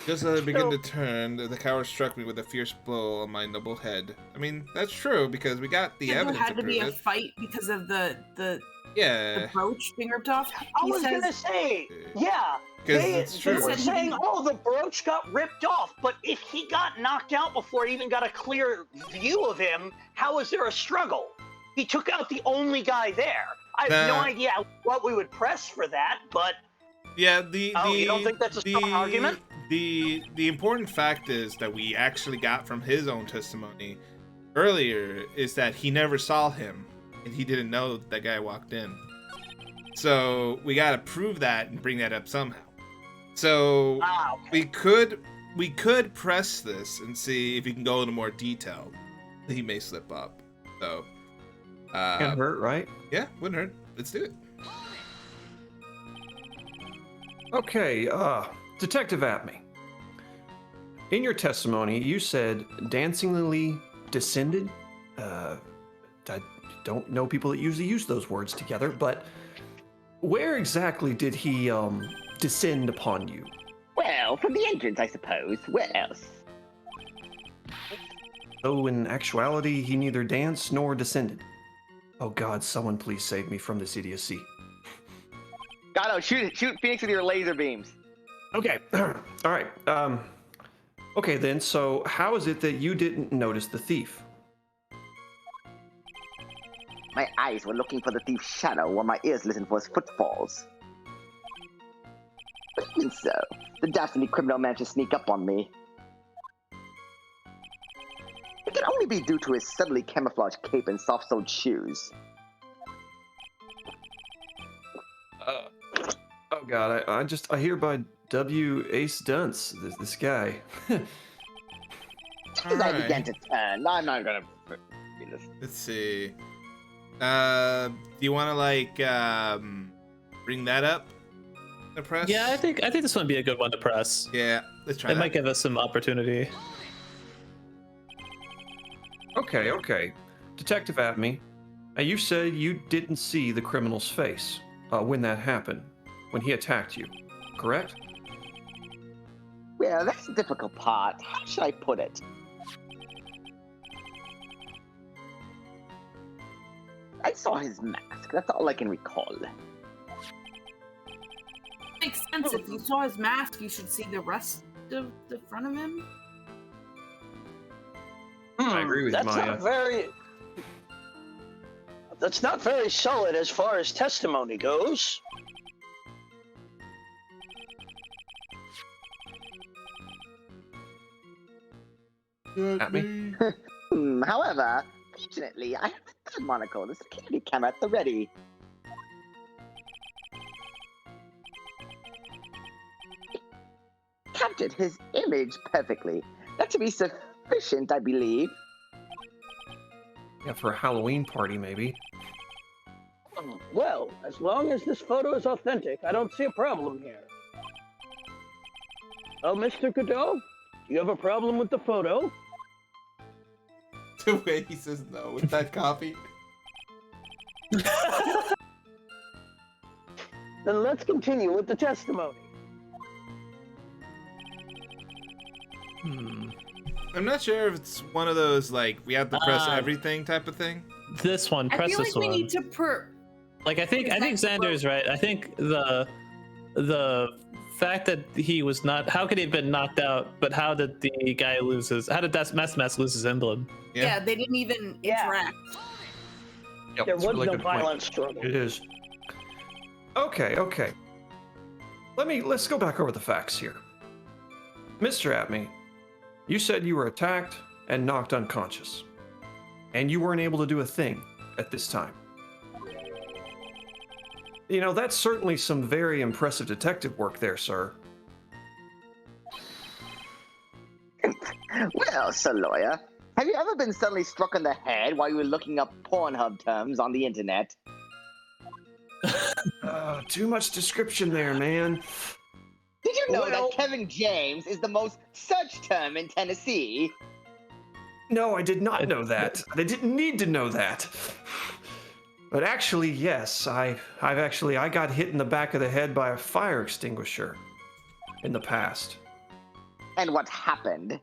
Just as I began So- to turn, the coward struck me with a fierce blow on my noble head. I mean, that's true, because we got the There evidence had to to prove be a it. fight because of the Yeah. brooch being ripped off. I He was says, gonna say, yeah. 'Cause They it's true. were He said he saying, didn't- oh, the brooch got ripped off, but if he got knocked out before he even got a clear view of him, how is there a struggle? He took out the only guy there. I have no Nah. idea what we would press for that, but Yeah, you don't think that's a strong argument? The important fact is that we actually got from his own testimony earlier is that he never saw him and he didn't know that guy walked in. So we gotta prove that and bring that up somehow. So okay. we could press this and see if he can go into more detail. He may slip up. So Can't hurt, right? yeah, wouldn't hurt. Let's do it. Okay, Detective Atme. In your testimony, you said dancingly descended. I don't know people that usually use those words together, but where exactly did he descend upon you? Well, from the entrance, I suppose. Where else? So in actuality, he neither danced nor descended. Oh God, someone please save me from this idiocy. Gato, shoot Phoenix with your laser beams. Okay, all right. Okay then, so how is it that you didn't notice the thief? My eyes were looking for the thief's shadow while my ears listened for his footfalls. But even so, the dastardly criminal managed to sneak up on me. It can only be due to his subtly camouflaged cape and soft-soled shoes. Oh God, I hereby W. Ace Dunce, this guy. As I Alright. began to turn, I'm not gonna do this. Let's see. Do you want to bring that up? The press. Yeah, I think this would be a good one to press. Yeah, let's try It that. might give us some opportunity. Okay. Detective Atme, you said you didn't see the criminal's face when that happened, when he attacked you, correct? Well, that's the difficult part. How should I put it? I saw his mask. That's all I can recall. makes sense. If you saw his mask, you should see the rest of the front of him. I agree with That's Maya. That's not very solid as far as testimony goes. At me? However, fortunately, I have a third monocle, the security camera at the ready. Captured his image perfectly. That should be sufficient, I believe. Yeah, for a Halloween party, maybe. Well, as long as this photo is authentic, I don't see a problem here. Oh, Mr. Godot, you have a problem with the photo? The way he says no with that copy. Then let's continue with the testimony. I'm not sure if it's one of those, like, we have to press everything type of thing. This one, I press feel this like we one. need to Like I think Xander's right. I think the fact that he was not, how could he have been knocked out? But how did the guy lose his? How did that Mass lose his emblem? Yeah, they didn't even interact. Yep, There that's a was really no good point. violent struggle. It is. Okay. Let's go back over the facts here. Mr. Atme, you said you were attacked and knocked unconscious. And you weren't able to do a thing at this time. You know, that's certainly some very impressive detective work there, sir. Well, Sir Lawyer, have you ever been suddenly struck on the head while you were looking up Pornhub terms on the internet? Too much description there, man. Did you know Well- that Kevin James is the most searched term in Tennessee? No, I did not know that. I didn't need to know that. But actually, yes, I got hit in the back of the head by a fire extinguisher in the past. And what happened?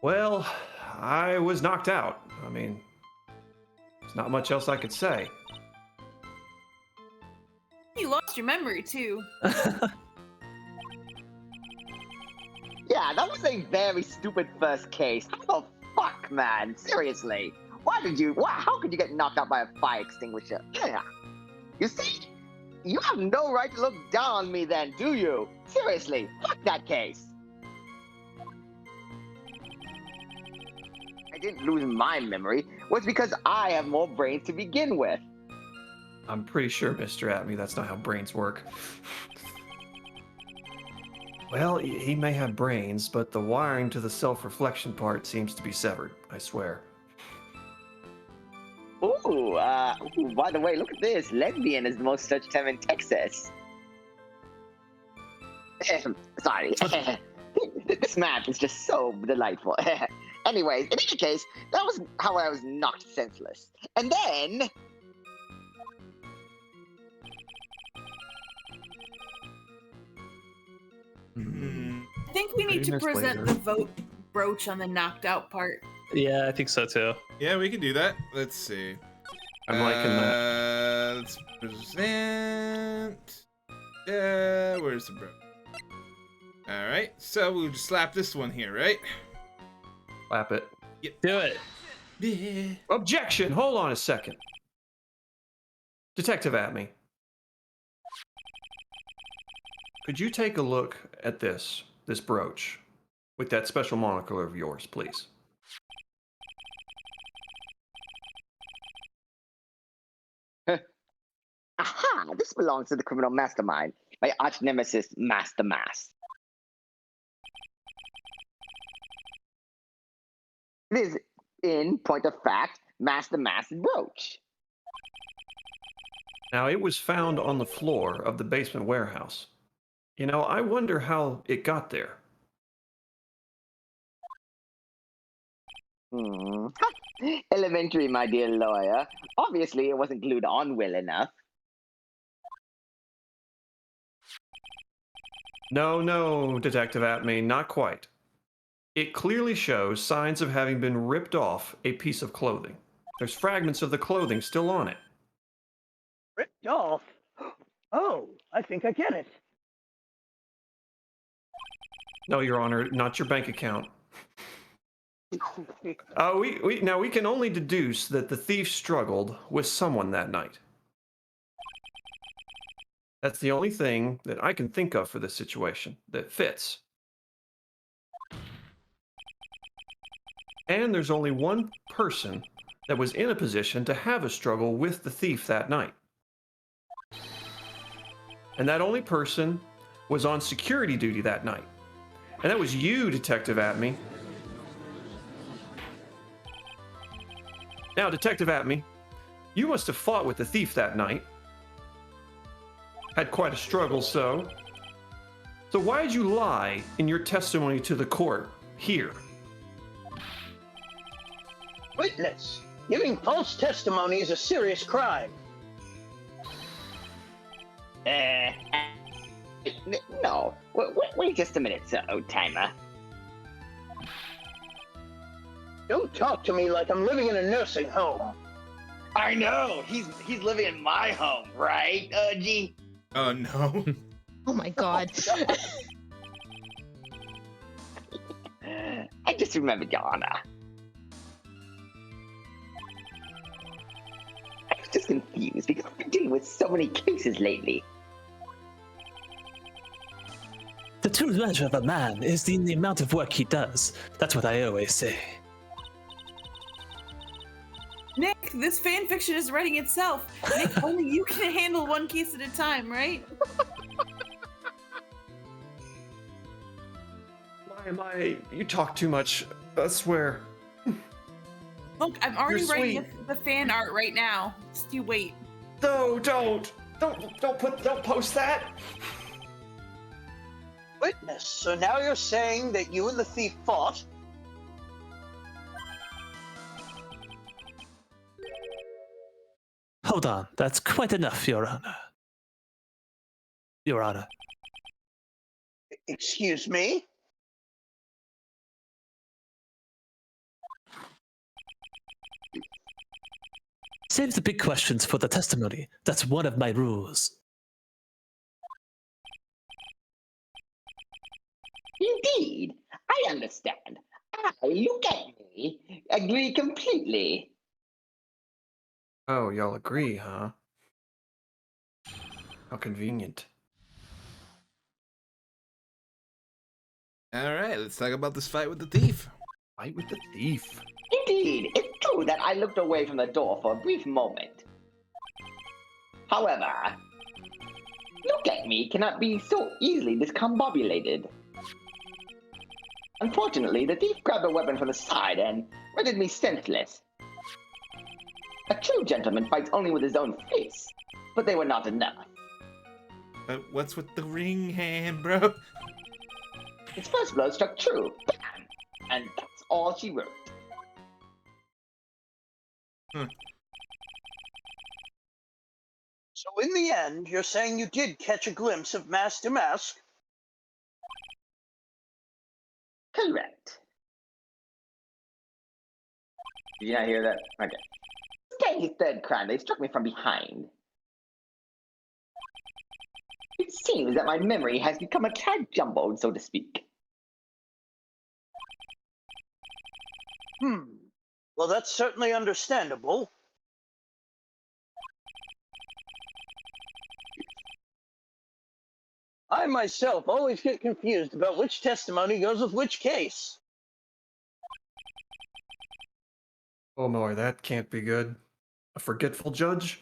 Well, I was knocked out. I mean, there's not much else I could say. You lost your memory too. Yeah, that was a very stupid first case. How the fuck, man? Seriously. How could you get knocked out by a fire extinguisher? Yeah. You see? You have no right to look down on me then, do you? Seriously, fuck that case. I didn't lose my memory. Was because I have more brains to begin with. I'm pretty sure, Mr. Atme, that's not how brains work. Well, he may have brains, but the wiring to the self-reflection part seems to be severed, I swear. Ooh, by the way, look at this. Lesbian is the most searched term in Texas. Sorry. This map is just so delightful. Anyways, in any case, that was how I was knocked senseless. And then... I think we need to 30 minutes present later. the vote brooch on the knocked out part. Yeah, I think so too. Yeah, we can do that. Let's see. I'm liking that. Let's present. Yeah, where's the bro? All right, so we'll just slap this one here, right? Slap it. Do it. Yeah. Objection! Hold on a second. Detective Atme. Could you take a look at this brooch with that special monocle of yours, please? Aha! This belongs to the criminal mastermind, my arch nemesis, Master Mass. It is, in point of fact, Master Mass's brooch. Now, it was found on the floor of the basement warehouse. You know, I wonder how it got there. Elementary, my dear lawyer. Obviously, it wasn't glued on well enough. No, Detective Atme, not quite. It clearly shows signs of having been ripped off a piece of clothing. There's fragments of the clothing still on it. Ripped off? Oh, I think I get it. No, Your Honor, not your bank account. We can only deduce that the thief struggled with someone that night. That's the only thing that I can think of for this situation that fits. understand there's only one person that was in a position to have a struggle with the thief that night. And that only person was on security duty that night. And that was you, Detective Atme. Now, Detective Atme, you must have fought with the thief that night. Had quite a struggle, so why did you lie in your testimony to the court here? Witness, giving false testimony is a serious crime. No. Wait just a minute, sir, old-timer. Don't talk to me like I'm living in a nursing home. I know! He's living in my home, right, G? Oh, no. Oh my god. I just remembered, Your Honor. I was just confused because I've been dealing with so many cases lately. The true measure of a man is in the amount of work he does. That's what I always say. Nick, this fan fiction is writing itself. Nick, only you can handle one case at a time, right? You talk too much. I swear. Look, I'm already You're writing sweet. the fan art right now. Just you wait. No, don't post that. Witness, so now you're saying that you and the thief fought? Hold on, that's quite enough, Your Honor. Your Honor. Excuse me? Save the big questions for the testimony. That's one of my rules. Indeed, I understand. Look at me. Agree completely. Oh, y'all agree, huh? How convenient. All right, let's talk about this fight with the thief. Fight with the thief. Indeed, it's true that I looked away from the door for a brief moment. However, look at me cannot be so easily discombobulated. Unfortunately, the thief grabbed a weapon from the side and rendered me senseless. A true gentleman fights only with his own face, but they were not enough. But what's with the ring hand, bro? His first blow struck true, bam, and that's all she wrote. So in the end, you're saying you did catch a glimpse of Mask to Mask? Correct. Did you not hear that? Okay. Getting his third crime, they struck me from behind. It seems that my memory has become a tad jumbled, so to speak. Well, that's certainly understandable. I myself always get confused about which testimony goes with which case. Oh boy, that can't be good. A forgetful judge?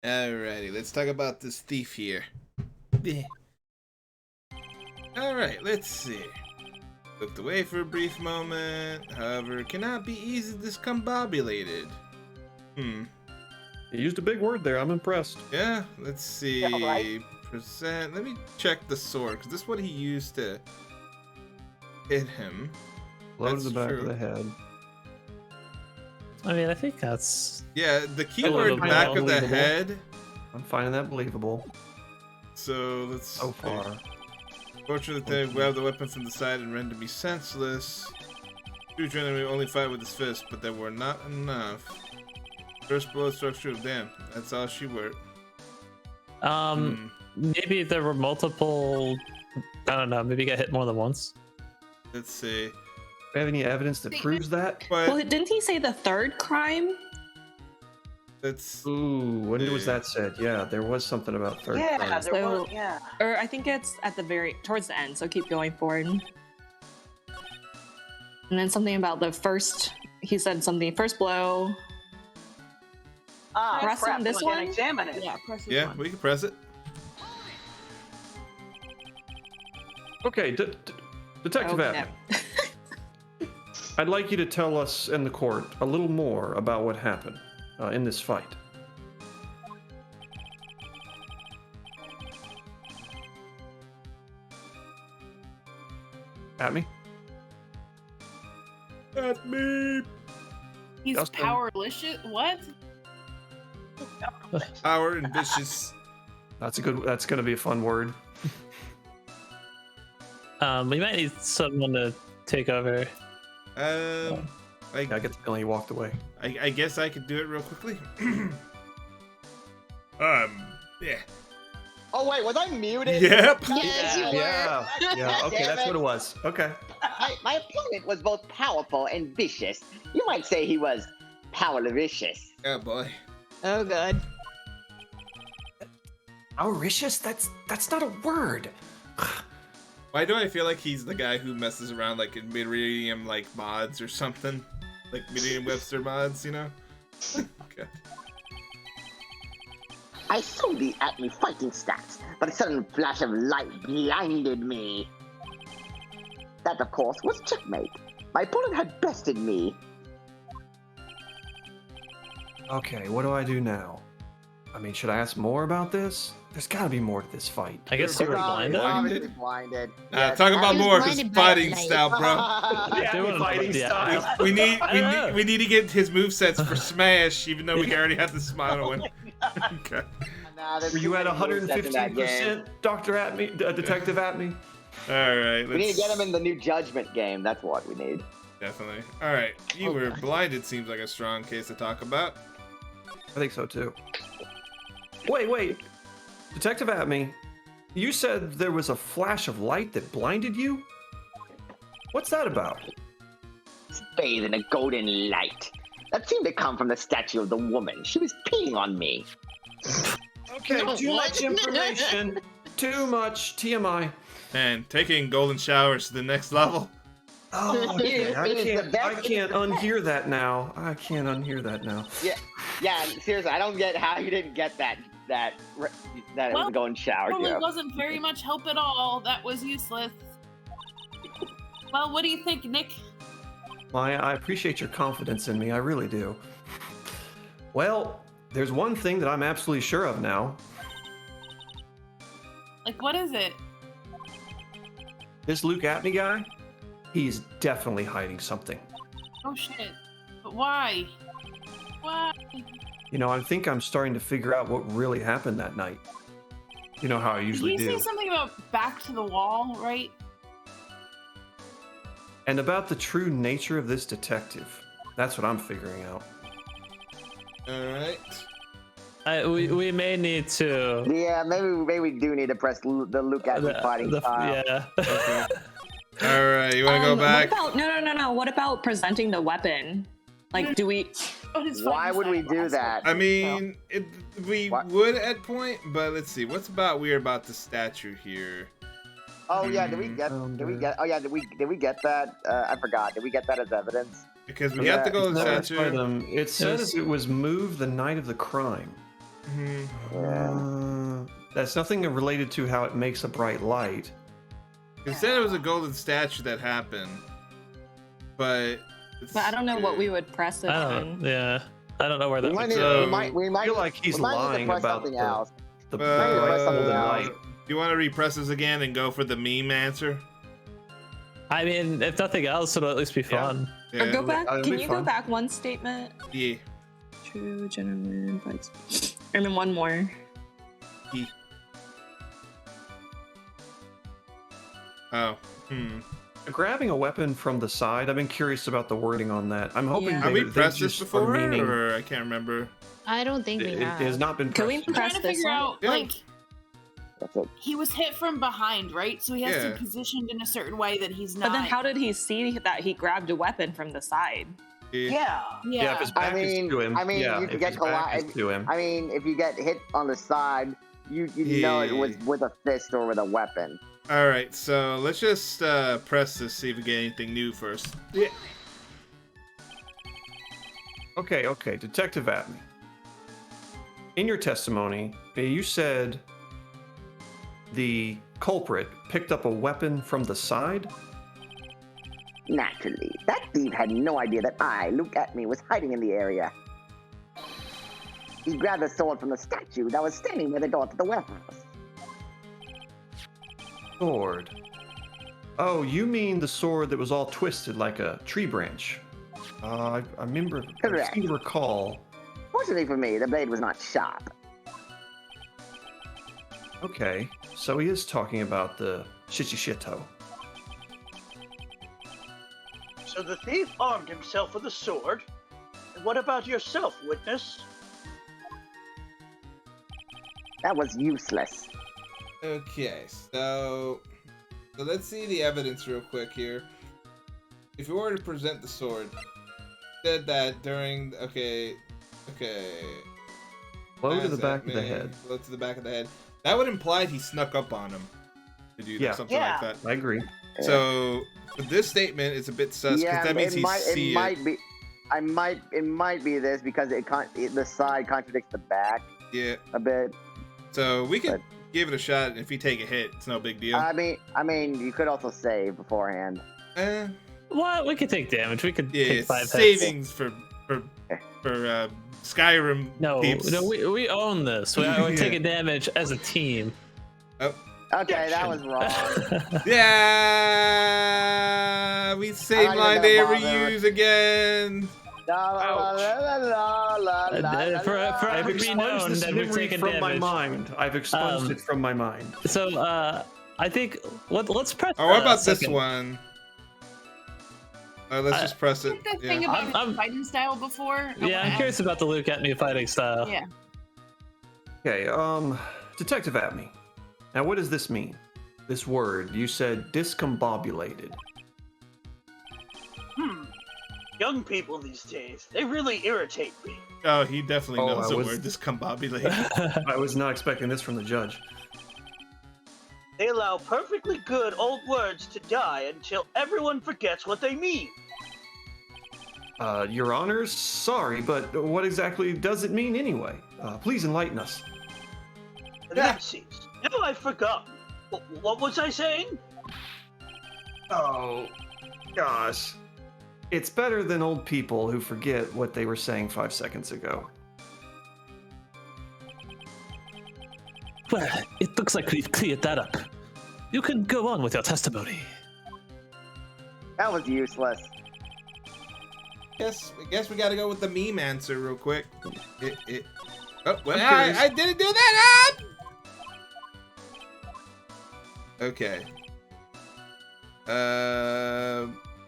Alrighty, let's talk about this thief here. Alright, let's see. Looked away for a brief moment, however, cannot be easily discombobulated. You used a big word there, I'm impressed. Yeah, let's see. Yeah, right. Present. Let me check the sword, because this is what he used to hit him. Blow to That's the back true. of the head. I mean, I think that's... Yeah, the keyword little back of the believable. head. I'm finding that believable So let's so see. far. Fortunately, they grabbed the weapon from the side and rendered me senseless. Two gentlemen only fight with his fist, but there were not enough. First blow struck true. Damn, that's all she worked. Maybe there were multiple... I don't know, maybe you got hit more than once. Let's see. Do we have any evidence that proves that? But Well, didn't he say the third crime? That's Ooh, when was that said? Yeah, there was something about third Yeah, party. there So- were, yeah. Or I think it's at the towards the end, so keep going forward. And then something about the first, he said something, first blow. Ah, Press crap, on this we can one? examine it. Yeah, press this yeah. one. We can press it. Okay, Detective Oh, Atman, I'd like you to tell us in the court a little more about what happened in this fight. At me? At me. He's Justin. powerless. What? Power and vicious. That's gonna be a fun word. We might need someone to take over. I I get the feeling he walked away. I guess I could do it real quickly. Yeah. Oh wait, was I muted? Yep. Yes, you were. Yeah, okay, that's what it was. Okay. My opponent was both powerful and vicious. You might say he was powerlicious. Yeah, boy. Oh, God. Auricious? That's not a word. Why do I feel like he's the guy who messes around like in Meridian like mods or something? Like Merriam-Webster mods, you know? Okay. I saw the Atme fighting stats, but a sudden flash of light blinded me. That, of course, was checkmate. My opponent had bested me. Okay, what do I do now? I mean, should I ask more about this? There's gotta be more to this fight. I guess you were blinded. Obviously blinded. Talk about I was more of his blinded by fighting light. style, bro. Yeah, They wanna know fighting the- style. We need know. we need to get his movesets for Smash, even though we already have the Smile one. Okay. Nah, there's Were too you at many movesets in that game. 115%, Dr. Atme, Detective Atme? All right. We need to get him in the new Judgment game. That's what we need. Definitely. All right. You were blinded. Seems like a strong case to talk about. I think so too. Wait. Detective Atme, you said there was a flash of light that blinded you? What's that about? Bathed in a golden light. That seemed to come from the statue of the woman. She was peeing on me. Okay, too much information. Too much TMI. And taking golden showers to the next level. Oh, okay. I It is the best- can't unhear that now. I can't unhear that now. Yeah, seriously, I don't get how you didn't get that it was a golden shower. Probably Yeah. wasn't very much help at all. That was useless. Well, what do you think, Nick? I appreciate your confidence in me. I really do. Well, there's one thing that I'm absolutely sure of now. Like, what is it? This Luke Atme guy, he's definitely hiding something. Oh shit! But why? Why? You know, I think I'm starting to figure out what really happened that night. You know how I Did usually you do. say something about back to the wall, right? And about the true nature of this detective. That's what I'm figuring out. All right. We may need to. Yeah, maybe we do need to press the Luke Atme fighting style. Yeah. All right. You want to go back? What about, no. What about presenting the weapon? Like, do we? What is Why fucking would we style do also? that? I mean, we What? would at point, but let's see. What's weird about the statue here? Oh yeah, did we get that? I forgot. Did we get that as evidence? Because we got the golden Noticed by statue. them, it says it was moved the night of the crime. Mhm. That's nothing related to how it makes a bright light. It said it was a golden statue that happened, but. But I don't know what we would press it I on. don't. Yeah. I don't know where that. We might would need, go. we might I feel like he's we might need to lying press about something the, else. the Maybe bright press something golden else. light. Do you want to repress this again and go for the meme answer? I mean, if nothing else, it'll at least be Yeah. fun. Or go back. that'd Can be you fun. go back one statement? Yeah. True, genuine, fights. And then one more. Yeah. Oh. Grabbing a weapon from the side, I've been curious about the wording on that. I'm hoping Yeah. Have we they pressed this just are before, meaning or I can't remember. I don't think we it have. has not been Can we pressed. I'm trying press to this figure one? out, Yeah. like, That's it. he was hit from behind, right? So he has to Yeah. be positioned in a certain way that he's not. But then how did he see that he grabbed a weapon from the side? Yeah. Yeah, if his back is to him. Yeah, you could if get his back is to him. I mean, if you get hit on the side, you know it was with a fist or with a weapon. All right, so let's just press this, see if we get anything new first. Yeah. Okay, Detective Atney. In your testimony, you said the culprit picked up a weapon from the side? Naturally, that thief had no idea that I, Luke Atney, was hiding in the area. He grabbed a sword from the statue that was standing near the door to the warehouse. Sword. Oh, you mean the sword that was all twisted like a tree branch? I remember. Correct. I seem to recall. Fortunately for me, the blade was not sharp. Okay, so he is talking about the Shichishito. So the thief armed himself with a sword. And what about yourself, witness? That was useless. Okay, so let's see the evidence real quick here. If you were to present the sword, said that during Blow to the back of the head. Blow to the back of the head. That would imply he snuck up on him to do something like that. I agree. So with this statement, it's a bit sus because that means it might be. It might be this because the side contradicts the back. Yeah. A bit. So we could give it a shot, and if you take a hit, it's no big deal. I mean, you could also save beforehand. Well, we could take damage. We could take 5 hits. Savings for Skyrim. No, peeps. we own this. We take a damage as a team. Oh. Okay, that was wrong. Yeah, we save line they reuse again. I've expunged this memory from my mind. I've expunged it from my mind. So, I think let's press. Oh, what about this one? Let's just press it. The thing about his fighting style before. I'm curious about the Luke Atney fighting style. Yeah. Okay, Detective Atney. Now, what does this mean? This word, you said discombobulated. Young people these days, they really irritate me. Oh, he definitely knows the word discombobulated. I was not expecting this from the judge. They allow perfectly good old words to die until everyone forgets what they mean. Your Honors, sorry, but what exactly does it mean anyway? Please enlighten us. Nazis. No, I forgot. What was I saying? Oh, gosh. It's better than old people who forget what they were saying 5 seconds ago. Well, it looks like we've cleared that up. You can go on with your testimony. That was useless. I guess we gotta go with the meme answer real quick. Oh, well, I didn't do that! Okay. I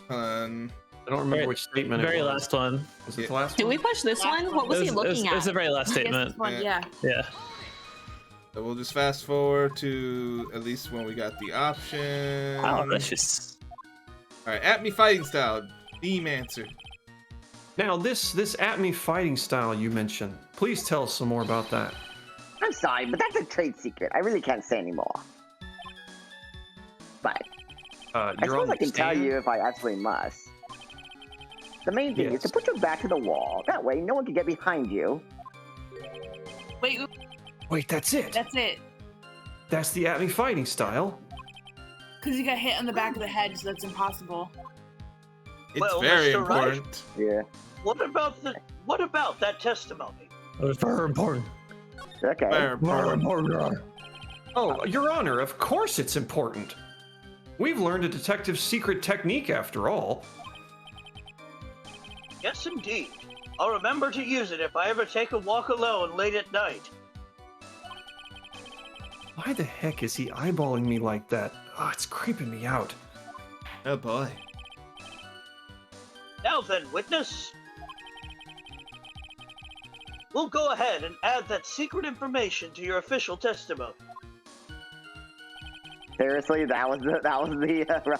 don't remember which statement it was. Very last one. Was it the last Did one? we push this one? What was he looking at? It was the very last statement. Yeah. So we'll just fast forward to at least when we got the option. Oh, delicious. All right, Atney fighting style, theme answer. Now, this Atney fighting style you mentioned, please tell us some more about that. I'm sorry, but that's a trade secret. I really can't say anymore. But I suppose I can tell you if I absolutely must. The main thing is to put your back to the wall. That way, no one can get behind you. Wait, that's it? That's it. That's the Atney fighting style? Because you got hit on the back of the head, so that's impossible. It's very Mr. important. Wright, Yeah. What about that testimony? It's very important. Okay. Very important. Oh, Your Honor, of course it's important. We've learned a detective's secret technique after all. Yes, indeed. I'll remember to use it if I ever take a walk alone late at night. Why the heck is he eyeballing me like that? Oh, it's creeping me out. Oh boy. Now then, witness. We'll go ahead and add that secret information to your official testimony. Seriously, that was the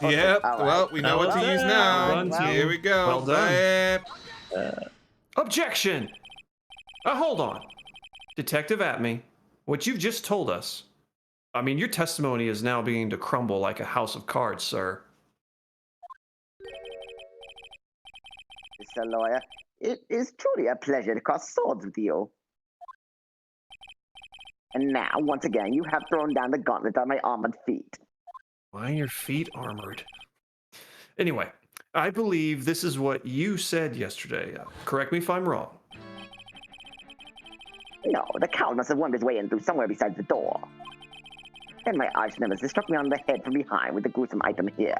Yep. Well, we know what to use now. Well done, Here we go. Well done. Bye. Objection! Hold on. Detective Atme, what you've just told us, I mean, your testimony is now beginning to crumble like a house of cards, sir. Mr. Lawyer, it is truly a pleasure to cross swords with you. And now, once again, you have thrown down the gauntlet on my armored feet. Why are your feet armored? Anyway, I believe this is what you said yesterday. Correct me if I'm wrong. No, the coward must have wormed his way in through somewhere besides the door. Then my arch nemesis struck me on the head from behind with the gruesome item here.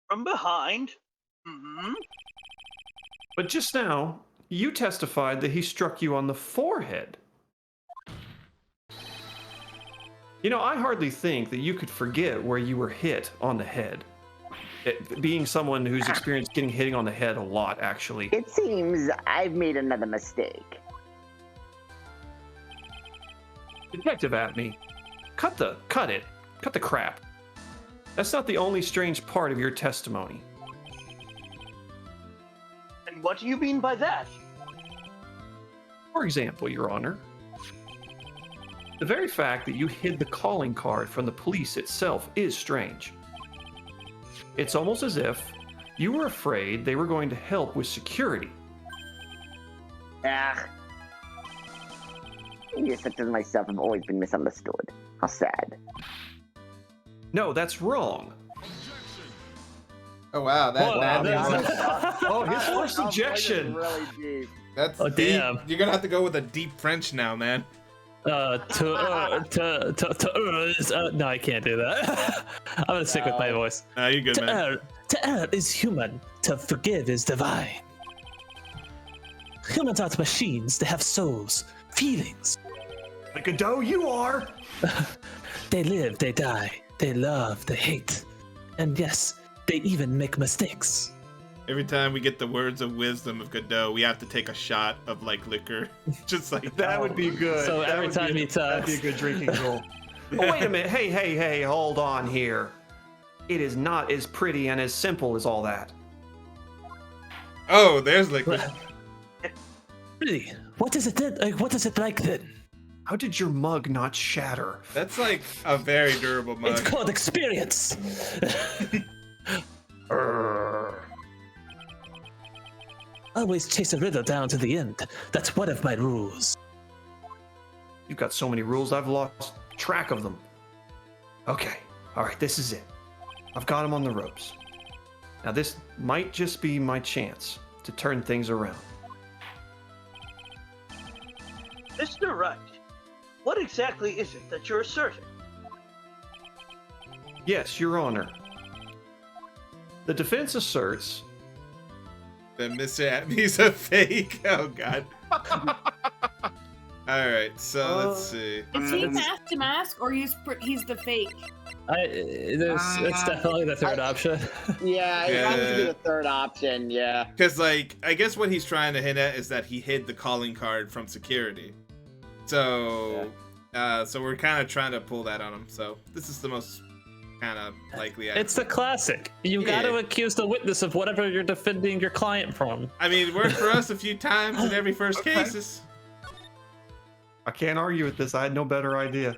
From behind? Mm-hmm. But just now, you testified that he struck you on the forehead. You know, I hardly think that you could forget where you were hit on the head. Being someone who's experienced getting hit on the head a lot, actually. It seems I've made another mistake. Detective Atme, cut the crap. That's not the only strange part of your testimony. And what do you mean by that? For example, Your Honor, the very fact that you hid the calling card from the police itself is strange. It's almost as if you were afraid they were going to help with security. You such as myself have always been misunderstood. How sad. No, that's wrong. Oh wow, Oh, his first objection. Really deep. that's Oh, deep. damn. You're gonna have to go with a deep French now, man. No, I can't do that. I'm gonna stick with my voice. No, you're good, man. To err is human. To forgive is divine. Humans aren't machines. They have souls, feelings. Like a doe you are. They live, they die, they love, they hate, and yes, they even make mistakes. Every time we get the words of wisdom of Godot, we have to take a shot of like liquor, just like That would be good. So That every would time be, he that'd talks, be a good drinking goal. Oh, wait a minute. Hey, hold on here. It is not as pretty and as simple as all that. Oh, there's liquor. really, what is it then? Like, what is it like then? How did your mug not shatter? That's like a very durable mug. It's called experience. Always chase a riddle down to the end. That's one of my rules. You've got so many rules, I've lost track of them. Okay, all right, this is it. I've got him on the ropes. Now this might just be my chance to turn things around. Mr. Wright, what exactly is it that you're asserting? Yes, Your Honor. The defense asserts That Mr. Atme's a fake. Oh god. All right, so let's see. Is he mask to mask, or he's the fake? It's definitely the third option. Yeah, it has to be the third option, yeah. Because, like, I guess what he's trying to hint at is that he hid the calling card from security. So, so we're kind of trying to pull that on him. So this is the most kind of likely. It's the classic. You got to accuse the witness of whatever you're defending your client from. I mean, it worked for us a few times in every first cases. I can't argue with this. I had no better idea.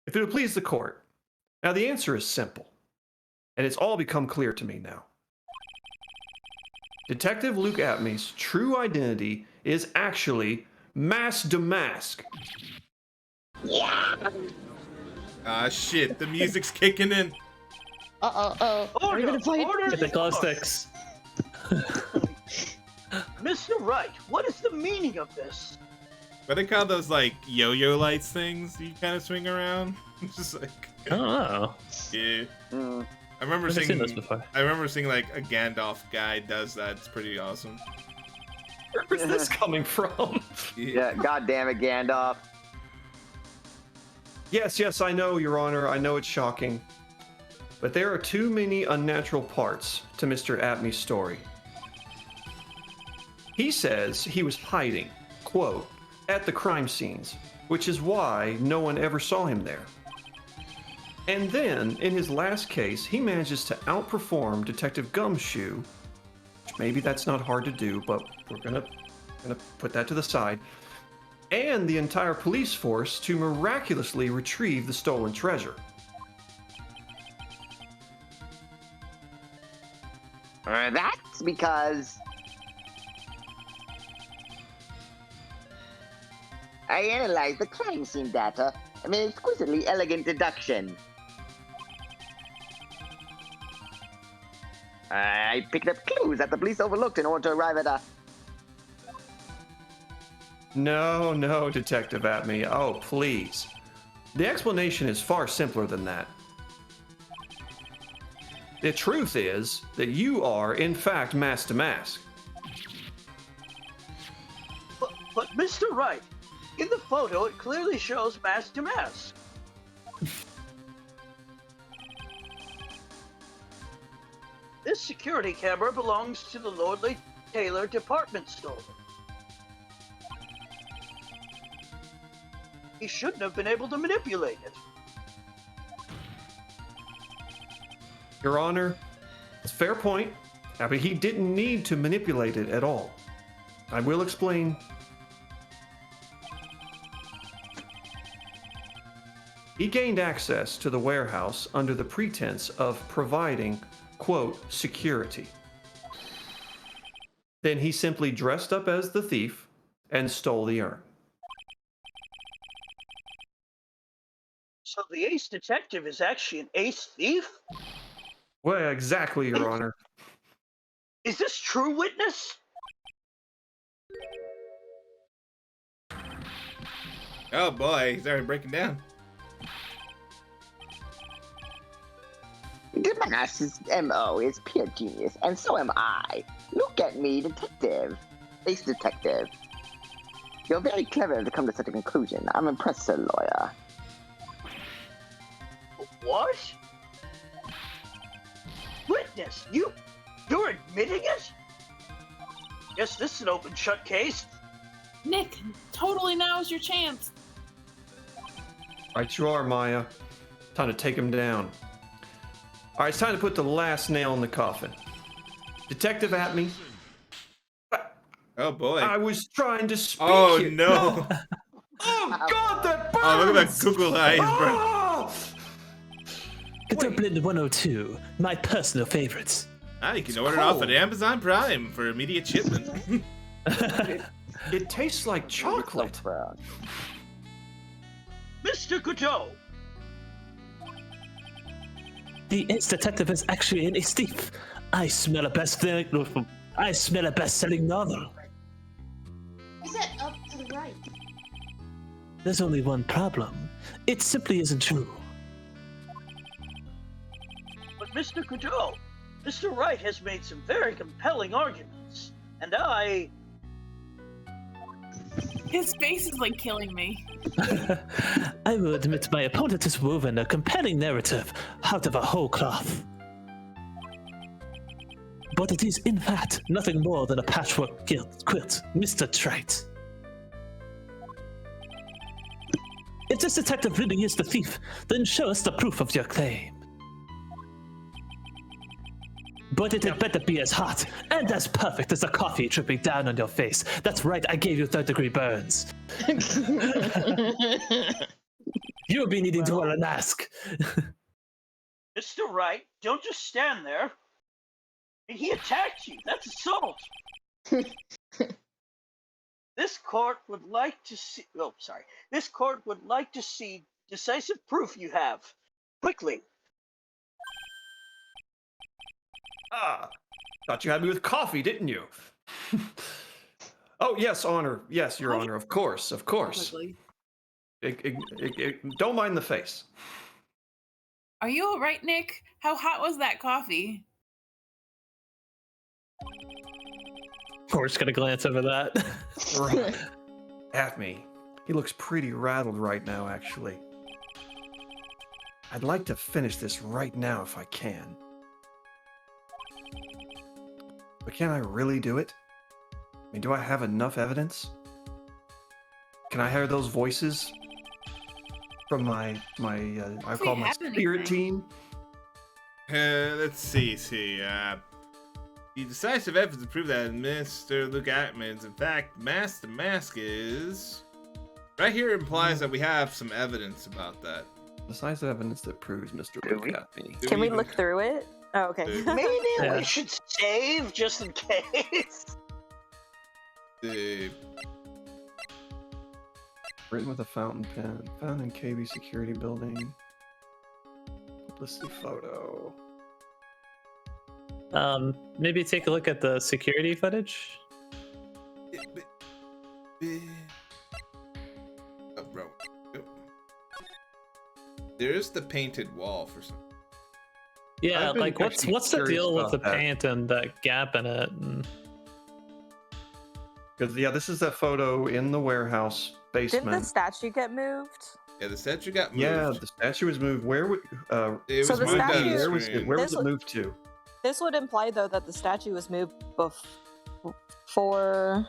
If it would please the court. Now, the answer is simple, and it's all become clear to me now. Detective Luke Atme's true identity is actually Mass Damask. Yeah! Ah, shit. The music's kicking in. Are we gonna fight? Get the glow sticks. Mr. Wright, what is the meaning of this? What they call those, like, yo-yo lights things you kind of swing around? It's just like... I don't know. Yeah. Mm. I remember I've seeing seen this before. I remember seeing like a Gandalf guy does that. It's pretty awesome. Where's this coming from? Yeah, God damn it, Gandalf. Yes, I know, Your Honor. I know it's shocking. But there are too many unnatural parts to Mr. Atme's story. He says he was hiding, quote, at the crime scenes, which is why no one ever saw him there. And then, in his last case, he manages to outperform Detective Gumshoe. Which maybe that's not hard to do, but we're gonna put that to the side. And the entire police force to miraculously retrieve the stolen treasure. That's because I analyzed the crime scene data and made an exquisitely elegant deduction. I picked up clues that the police overlooked in order to arrive at a... No, Detective Atme. Oh, please. The explanation is far simpler than that. The truth is that you are, in fact, Mask to Mask. But Mr. Wright, in the photo, it clearly shows Mask to Mask. This security camera belongs to the Lordly Taylor department store. He shouldn't have been able to manipulate it. Your Honor, it's a fair point, but he didn't need to manipulate it at all. I will explain. He gained access to the warehouse under the pretense of providing, quote, security. Then he simply dressed up as the thief and stole the urn. So the ace detective is actually an ace thief? Well, exactly, Your Honor. Is this true, witness? Oh boy, he's already breaking down. The Mask's MO is pure genius, and so am I. Look at me, detective. Ace detective. You're very clever to come to such a conclusion. I'm impressed, sir lawyer. What? Witness, you're admitting it? Guess this is an open shut case. Nick, totally now's your chance. Right you are, Maya. Time to take him down. All right, it's time to put the last nail in the coffin. Detective Atme. Oh boy. I was trying to speak. Oh here. no. Oh God, that burns! Oh, look at that Google eyes, bro. Oh! Dublin 102, my personal favorites. Ah, you can order it off at Amazon Prime for immediate shipment. It tastes like chocolate. Mr. Couteau, The ace detective is actually an ace thief. I smell a best-selling novel. Is that up to the right? There's only one problem. It simply isn't true. but Mr. Couteau, Mr. Wright has made some very compelling arguments, and I... His face is like killing me. I will admit my opponent has woven a compelling narrative out of a whole cloth. But it is, in fact, nothing more than a patchwork quilt, Mr. Trite. If this detective really is the thief, then show us the proof of your claim. But it had better be as hot and as perfect as the coffee dripping down on your face. That's right, I gave you third-degree burns. You'll be needing to wear a mask. Mr. Wright, don't just stand there. He attacked you. That's assault. This court would like to see... Oh, sorry. This court would like to see decisive proof you have. Quickly. Ah, thought you had me with coffee, didn't you? Oh, yes, Honor. Yes, Your Honor. Of course, of course. Quickly. Don't mind the face. Are you all right, Nick? How hot was that coffee? We're just gonna glance over that. Right. Atme, he looks pretty rattled right now, actually. I'd like to finish this right now if I can. But can I really do it? I mean, do I have enough evidence? Can I hear those voices? from my I If call we my have spirit anything. team. Let's see. The decisive evidence to prove that Mr. Luke Atman's in fact Master Mask is right here implies that we have some evidence about that. Decisive evidence that proves Mr. Do Luke we? Atman. Do Can we even- look through it? Oh, okay. Maybe Yeah. we should save just in case. Written with a fountain pen. Found in KB security building. Publicity photo. Maybe take a look at the security footage. Oh, bro. There's the painted wall for some. Yeah, I've been like what's the curious deal with about the that. paint and that gap in it? And... Because this is that photo in the warehouse Didn't basement. the statue get moved? Yeah, the statue got moved. Yeah, the statue was moved. Where would It So was the moved out of statue- the where was screen. it? Where was This it was- moved to? This would imply, though, that the statue was moved before.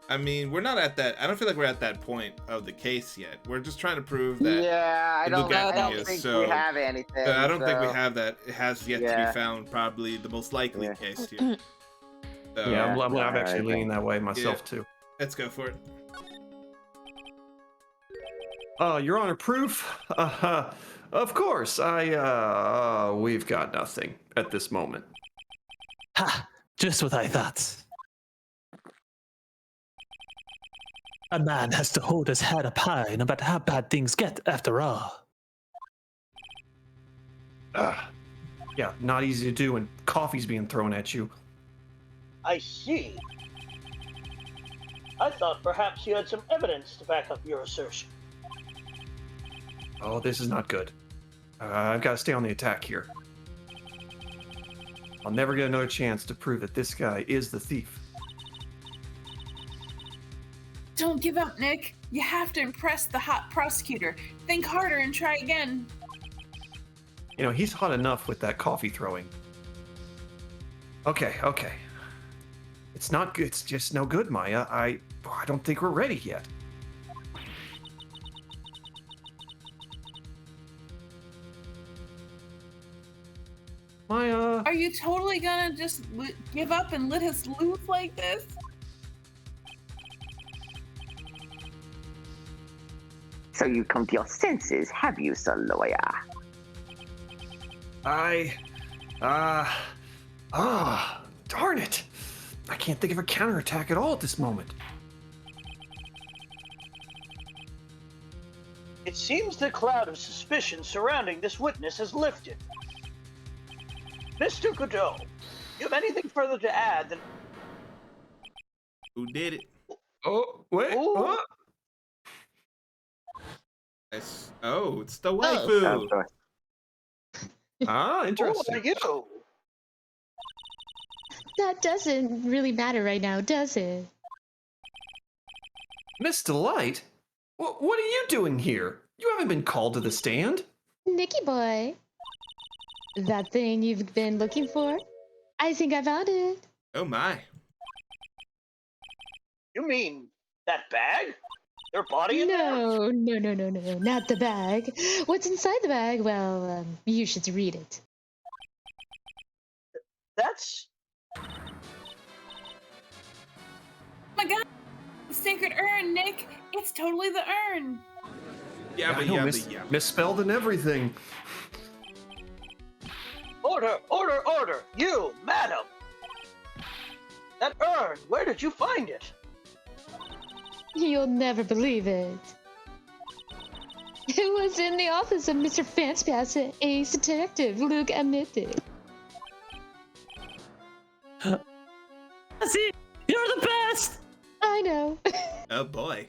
I mean, we're not at that. I don't feel like we're at that point of the case yet. We're just trying to prove that. Yeah, I Look don't, at I don't me, think so- we have anything. I don't think we so- have that. It has yet to Yeah. be found. Probably the most likely Yeah. case here. So, Yeah, I'm Yeah, actually I leaning that way myself too. let's go for it. Your Honor, proof? Of course. We've got nothing at this moment. Ha! Just what I thought. A man has to hold his head up high no matter how bad things get, after all. Yeah, not easy to do when coffee's being thrown at you. I see. I thought perhaps you had some evidence to back up your assertion. Oh, this is not good. I've got to stay on the attack here. I'll never get another chance to prove that this guy is the thief. Don't give up, Nick. You have to impress the hot prosecutor. Think harder and try again. You know, he's hot enough with that coffee throwing. Okay. It's not good. It's just no good, Maya. I don't think we're ready yet. Maya. Are you totally gonna just give up and let us loose like this? So you come to your senses, have you, sir lawyer? Darn it. I can't think of a counterattack at all at this moment. It seems the cloud of suspicion surrounding this witness has lifted. Mr. Godot, you have anything further to add than... Who did it? Oh, wait. Ooh. What? It's the Of waifu. course. Ah, Who interesting. are you? That doesn't really matter right now, does it? Miss Delight? What are you doing here? You haven't been called to the stand. Nicky boy. That thing you've been looking for? I think I found it. Oh my. You mean that bag? Their body in there? No, not the bag. What's inside the bag? Well, you should read it. That's... Oh my god! The sacred urn, Nick! It's totally the urn! Yeah, I know, misspelled and everything. Order! Order! Order! You, madam! That urn, where did you find it? You'll never believe it. It was in the office of Mr. Fancepass, ace detective Luke admitted. See, you're the best. I know. Oh boy.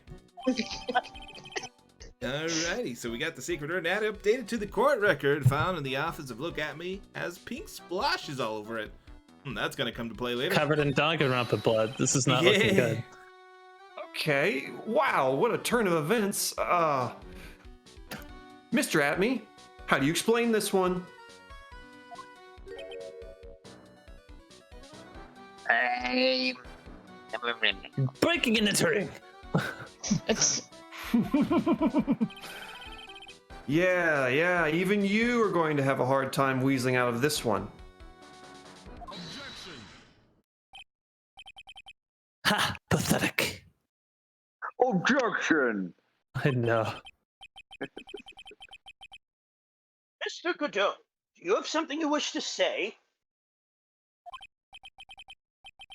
Alrighty, so we got the secret urn now updated to the court record found in the office of Look At Me has pink splashes all over it. That's gonna come to play later. Covered in Danganronpa blood. This is not looking good. Okay. Wow, what a turn of events. Mr. Atme, how do you explain this one? Breaking and entering. Yeah, even you are going to have a hard time weaseling out of this one. Ha! Pathetic. Objection! I know. Mr. Godot, do you have something you wish to say?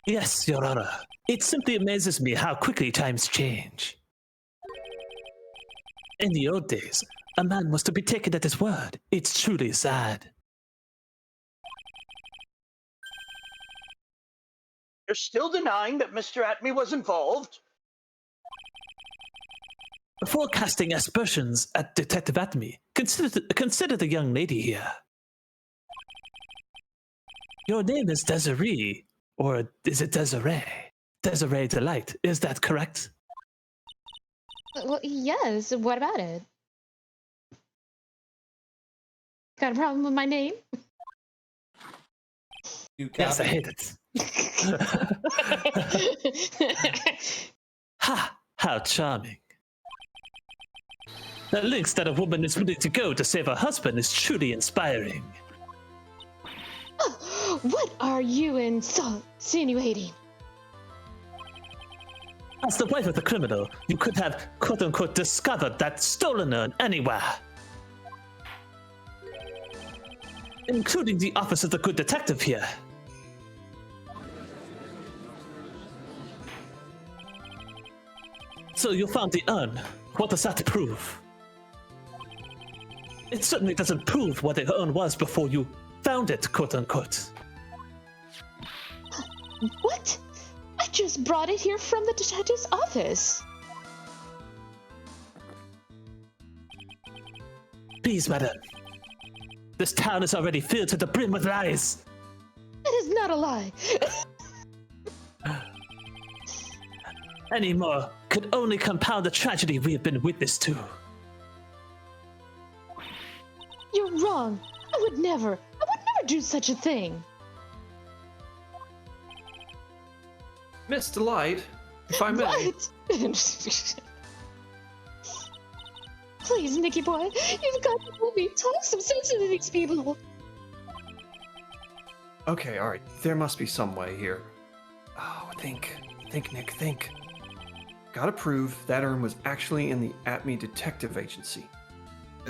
Yes, Your Honor. It simply amazes me how quickly times change. In the old days, a man was to be taken at his word. It's truly sad. You're still denying that Mr. Atme was involved? Before casting aspersions at Detective Atme, consider the young lady here. Your name is Desiree, or is it Desiree? Desiree Delight, is that correct? Well, yes. What about it? Got a problem with my name? Yes, I hate it. Ha! How charming. The lengths that a woman is willing to go to save her husband is truly inspiring. What are you insinuating? As the wife of the criminal, you could have quote-unquote discovered that stolen urn anywhere. Including the office of the good detective here. So you found the urn. What does that prove? It certainly doesn't prove what the urn was before you found it, quote-unquote. What? I just brought it here from the detective's office. Please, madam. This town is already filled to the brim with lies. That is not a lie. Any more could only compound the tragedy we have been witness to. You're wrong. I would never do such a thing. Miss Delight, if I may. What? Please, Nicky boy, you've got to help me talk some sense into these people. Okay, alright. There must be some way here. Oh, think, Nick, think. Gotta prove that urn was actually in the Atme Detective Agency.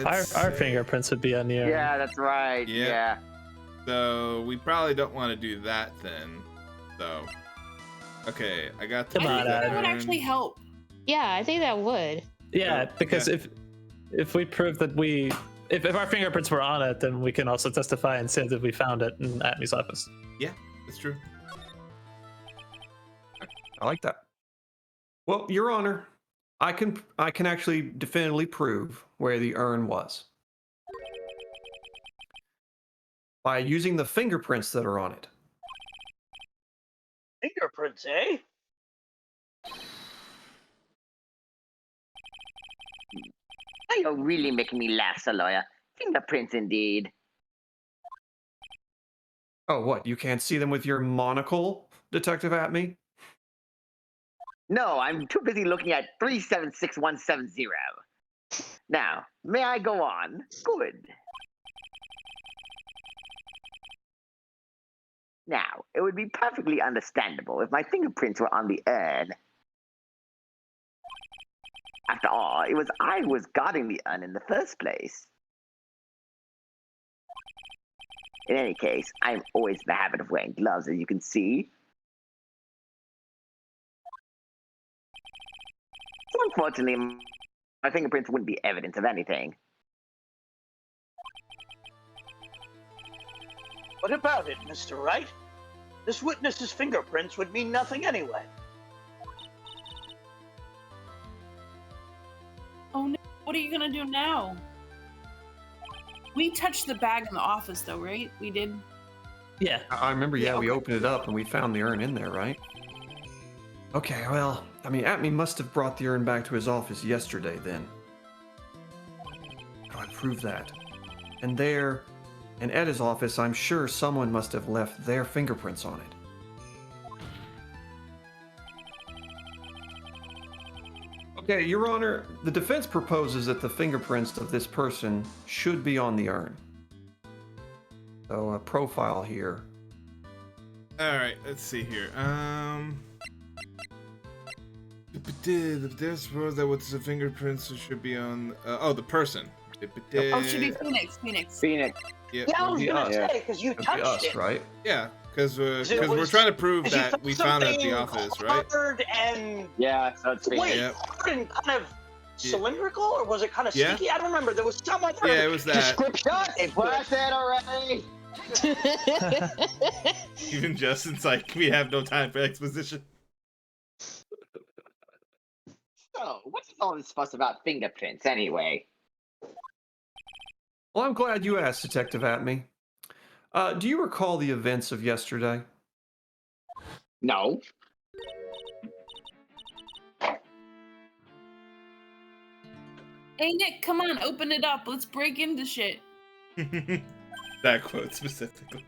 Our fingerprints would be on the urn. Yeah, that's right. Yeah. Yeah. So we probably don't want to do that then. So, okay, I got the. Come on, That Adam. would actually help. Yeah, I think that would. Yeah, because Yeah. if we prove that if our fingerprints were on it, then we can also testify and say that we found it in Atme's office. Yeah, that's true. I like that. Well, Your Honor, I can actually definitively prove where the urn was by using the fingerprints that are on it. Fingerprints, eh? Now you're really making me laugh, Sir Lawyer. Fingerprints indeed. Oh, what? You can't see them with your monocle, Detective Atme? No, I'm too busy looking at 376170. Now, may I go on? Good. Now, it would be perfectly understandable if my fingerprints were on the urn. After all, it was I who was guarding the urn in the first place. In any case, I'm always in the habit of wearing gloves, as you can see. So unfortunately, my fingerprints wouldn't be evidence of anything. What about it, Mr. Wright? This witness's fingerprints would mean nothing anyway. Oh no, what are you gonna do now? We touched the bag in the office though, right? We did. Yeah. I remember, yeah, we okay. opened it up and we found the urn in there, right? Okay, well, I mean, Atme must have brought the urn back to his office yesterday then. Oh, I proved that. And there, and at his office, I'm sure someone must have left their fingerprints on it. Okay, Your Honor, the defense proposes that the fingerprints of this person should be on the urn. So a profile here. All right, let's see here. There's suppose that what's the fingerprints should be on. The person. Oh, it should be Phoenix. Phoenix. Yeah, Yeah, I was be gonna us. say because you It'd be touched us, it. right? yeah, because we're was- trying to prove 'Cause you that we found it at the something office, right? hard and Yeah, so it's Phoenix. wait, Yep. hard and kind of Yeah. cylindrical, or was it kind of Yeah. sticky? I don't remember. There was some other Yeah, it was that. description. It's worth it already. Even Justin's like, we have no time for exposition. So, what's all this fuss about fingerprints anyway? Well, I'm glad you asked, Detective Atme. Do you recall the events of yesterday? No. Hey Nick, come on, open it up. Let's break into shit. That quote specifically.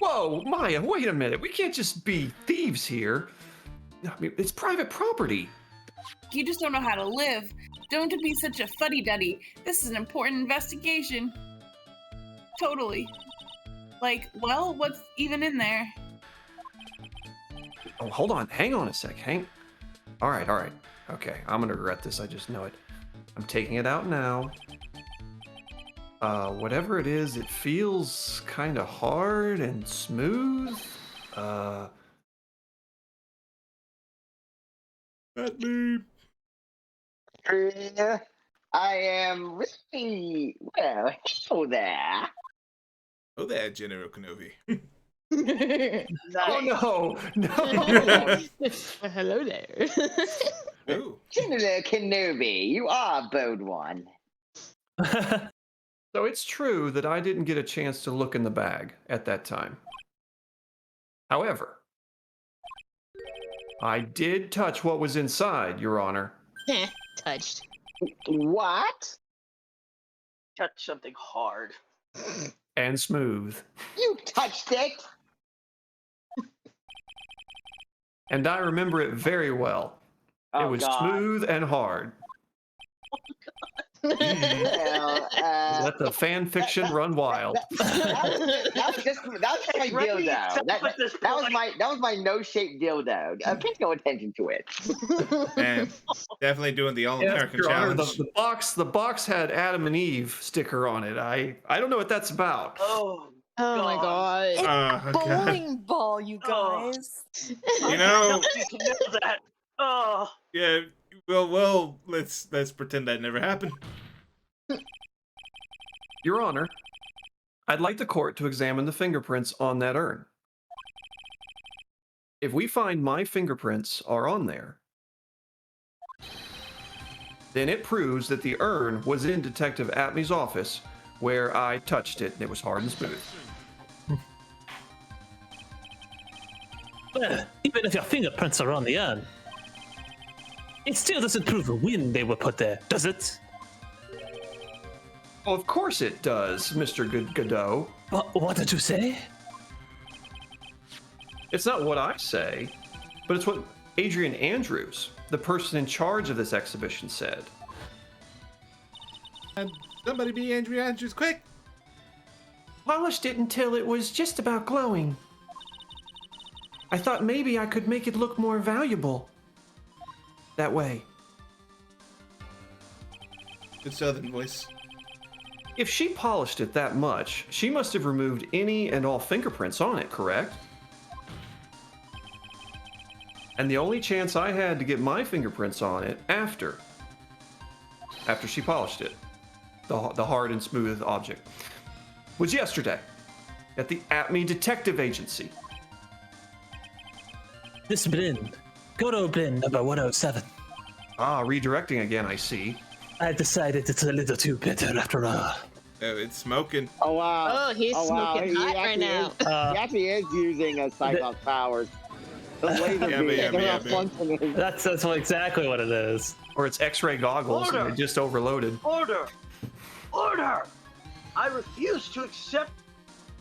Whoa, Maya, wait a minute. We can't just be thieves here. I mean, it's private property. You just don't know how to live. Don't be such a fuddy-duddy. This is an important investigation. Totally. Like, well, what's even in there? Oh, hold on. Hang on a sec. All right. Okay, I'm gonna regret this. I just know it. I'm taking it out now. Whatever it is, it feels kind of hard and smooth. Atme. I am really well. Hello there. Oh, there, General Kenobi. Oh no! Hello there. Oh. General Kenobi, you are a bold one. So it's true that I didn't get a chance to look in the bag at that time. However, I did touch what was inside, Your Honor. Touched. What? Touch something hard. And smooth. You touched it? And I remember it very well. Oh, It was God. smooth and hard. Well, Let the fan fiction run wild. that was my Ready, dildo. stop at this point. That was my no-shape dildo. Pay no attention to it. Man, definitely doing the All-American Your Honor, challenge. the box had Adam and Eve sticker on it. I don't know what that's about. Oh, Oh my god. Oh, God. Bowling ball, you Oh. guys. You know, I need to know that. Oh, yeah. Well, let's pretend that never happened. Your Honor, I'd like the court to examine the fingerprints on that urn. If we find my fingerprints are on there, then it proves that the urn was in Detective Atme's office where I touched it and it was hard and smooth. Well, even if your fingerprints are on the urn, it still doesn't prove when they were put there, does it? Well, of course it does, Mr. Godot. What did you say? It's not what I say, but it's what Adrian Andrews, the person in charge of this exhibition, said. Somebody be Andrew Andrews, quick! Polished it until it was just about glowing. I thought maybe I could make it look more valuable. That way. Good southern voice. If she polished it that much, she must have removed any and all fingerprints on it, correct? And the only chance I had to get my fingerprints on it after she polished it, the hard and smooth object, was yesterday at the Atme Detective Agency. This bin. Go to bin number 107. Ah, redirecting again, I see. I decided it's a little too bitter after all. Oh, it's smoking. Oh wow! Oh, he's smoking hot right now. He actually is using a Cyclops powers. The laser Yeah, beam. yeah, They're yeah, not functioning. That's exactly what it is. Or it's X-ray goggles and Order! they just overloaded. order! Order! I refuse to accept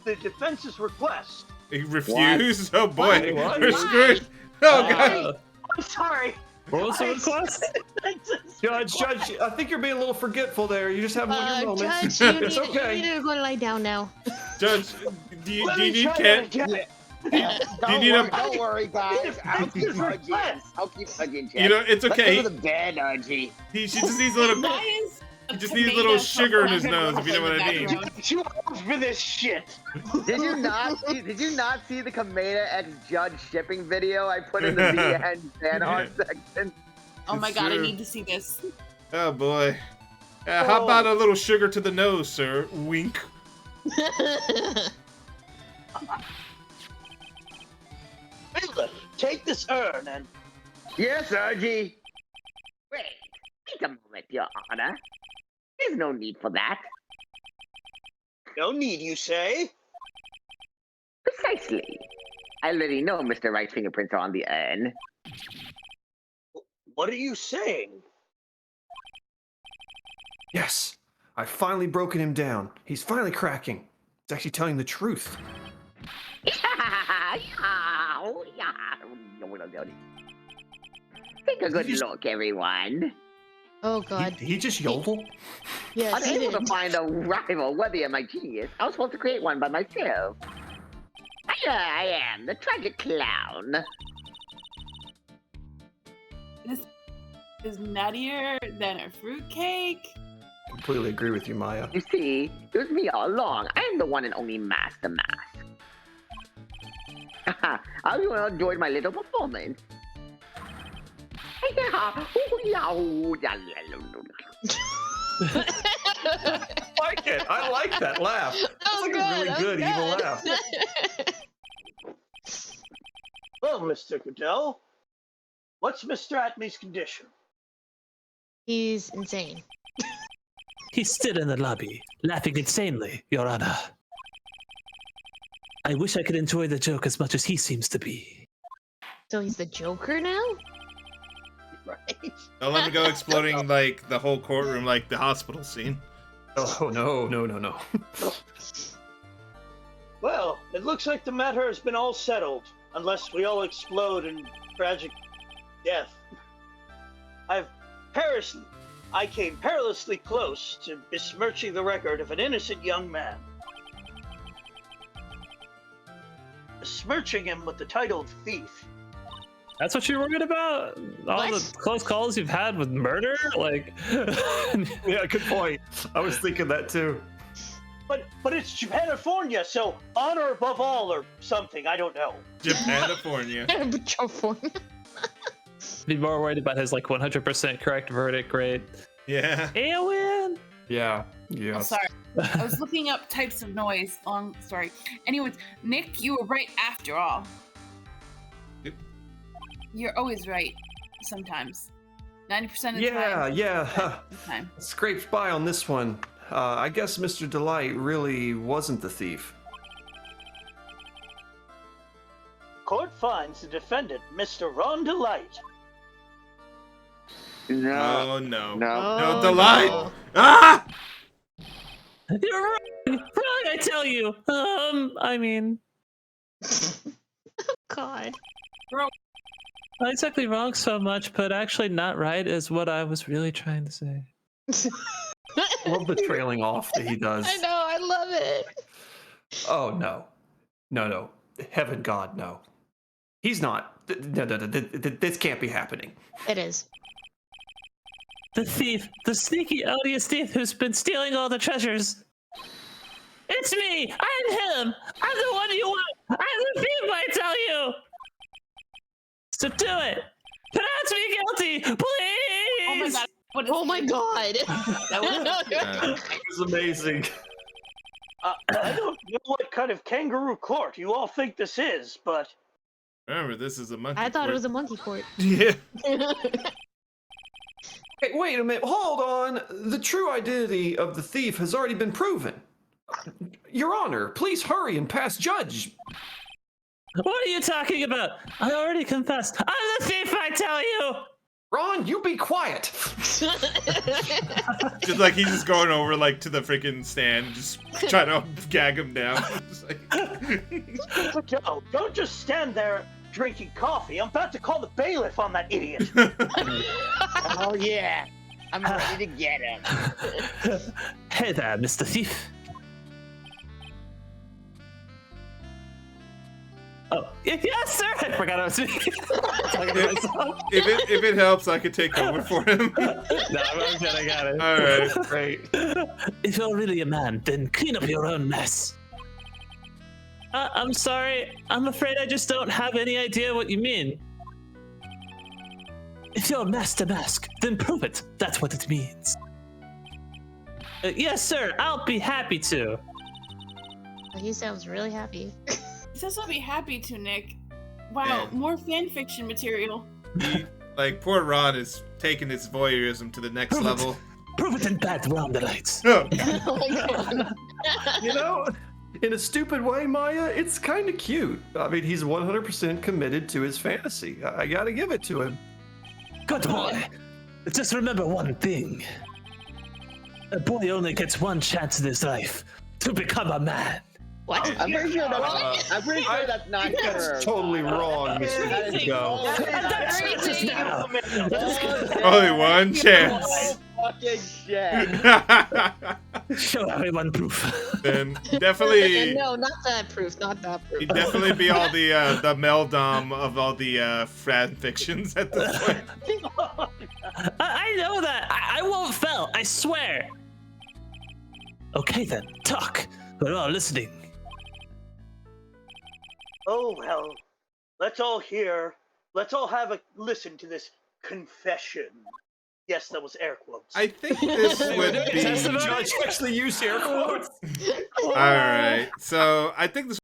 the defense's request. He refused? Oh boy, What? we're Why? screwed. Oh god. I'm sorry. What was the request? Judge, I think you're being a little forgetful there. You just have one of your moments. Judge, It's okay. you need to go lie down now. Judge, do you need try Ken? that again. Don't worry, guys. I'll keep hugging. I'll keep hugging. You know, it's okay. Let's go to the bed, Archie. She just needs a little. Guys, He just needs a little sugar in his nose, if you know what I mean. Too old for this shit. Did you not see the Kameda X Judge shipping video I put in the VN fan art section? Oh my It's god, I true. need to see this. Oh boy. How about a little sugar to the nose, sir? Wink. Hilda, take this urn and Yes, Archie. Wait a moment, Your Honor. There's no need for that. no need, you say? Precisely. I already know Mr. Wright's fingerprints are on the urn. What are you saying? Yes, I've finally broken him down. He's finally cracking. He's actually telling the truth. Take a good look, everyone. Oh god. He just yodel? Yes, he Unable to did. find a rival worthy of my genius, I was supposed to create one by myself. Here I am, the tragic clown. This is nuttier than a fruitcake. Completely agree with you, Maya. You see, it was me all along. I am the one and only Master Mask. I hope you all enjoyed my little performance. like it. I like that laugh. That's like a really good evil laugh. Well, Mr. Goodell, what's Mr. Atmey's condition? He's insane. He's still in the lobby, laughing insanely, Your Honor. I wish I could enjoy the joke as much as he seems to be. So he's the Joker now? Right. Don't let me go exploding like the whole courtroom, like the hospital scene. Oh, no. Well, it looks like the matter has been all settled, unless we all explode in tragic death. I came perilously close to besmirching the record of an innocent young man. Besmirching him with the title of thief. That's what you're worried about? All What? the close calls you've had with murder? Like, Yeah, good point. I was thinking that too. But it's Japanifornia, so honor above all or something, I don't know. Japanifornia. be more worried about his like 100% correct verdict rate. Yeah. Eowyn! Yeah. Oh, Yes. sorry. I was looking up types of noise. Long story. Anyways, Nick, you were right after all. Yep. You're always right. Sometimes. 90% of the Yeah, time. yeah. 90% of the time. Scraped by on this one. I guess Mr. Delight really wasn't the thief. Court finds the defendant, Mr. Ron Delight. Oh no. No. No, Delight! Ah! You're wrong! Wrong, I tell you! I mean, God. not exactly wrong so much, but actually not right is what I was really trying to say. I love the trailing off that he does. I know, I love it. Oh, no. No. Heaven God, no. He's not. No. This can't be happening. It is. The thief, the sneaky, odious thief who's been stealing all the treasures. It's me! I'm him! I'm the one you want! I'm the thief, I tell you! So do it! Pronounce me guilty, please! Oh my god. What is Oh my god. It was amazing. I don't know what kind of kangaroo court you all think this is, but Remember, this is a monkey. I thought it court. was a monkey court. Yeah. Hey, wait a minute. Hold on. The true identity of the thief has already been proven. Your Honor, please hurry and pass judge. What are you talking about? I already confessed. I'm the thief, I tell you! Ron, you be quiet. Just like he's just going over like to the freaking stand, just trying to gag him down. Just like... Joe, don't just stand there drinking coffee. I'm about to call the bailiff on that idiot. Oh yeah, I'm ready to get him. Hey there, Mr. Thief. Oh, yes, sir. I forgot I was talking to myself. If it helps, I could take over for him. No, I'm good. I got it. All right, Great. If you're really a man, then clean up your own mess. I'm sorry. I'm afraid I just don't have any idea what you mean. If you're Master Mask, then prove it. That's what it means. Yes, sir. I'll be happy to. He sounds really happy. He says I'll be happy to, Nick. Wow, Yeah. more fan fiction material. Like poor Ron is taking his voyeurism to the next Prove it. level. Prove it in bed round the lights. Oh, Oh my god. You know, in a stupid way, Maya, it's kind of cute. I mean, he's 100% committed to his fantasy. I gotta give it to him. Good boy. Just remember one thing. A boy only gets one chance in his life to become a man. What? I'm pretty sure that's not true. That's totally wrong, Mr. That is Go. That's just now. only one chance. Fucking shit. Show everyone proof. Then definitely, No, not that proof. Not that proof. he'd definitely be all the meldom of all the fan fictions at this point. I know that. I won't fail. I swear. Okay then, talk. We're all listening. Oh, well, let's all have a listen to this confession. Yes, that was air quotes. I think this would be. Judge actually used air quotes. All right, so I think this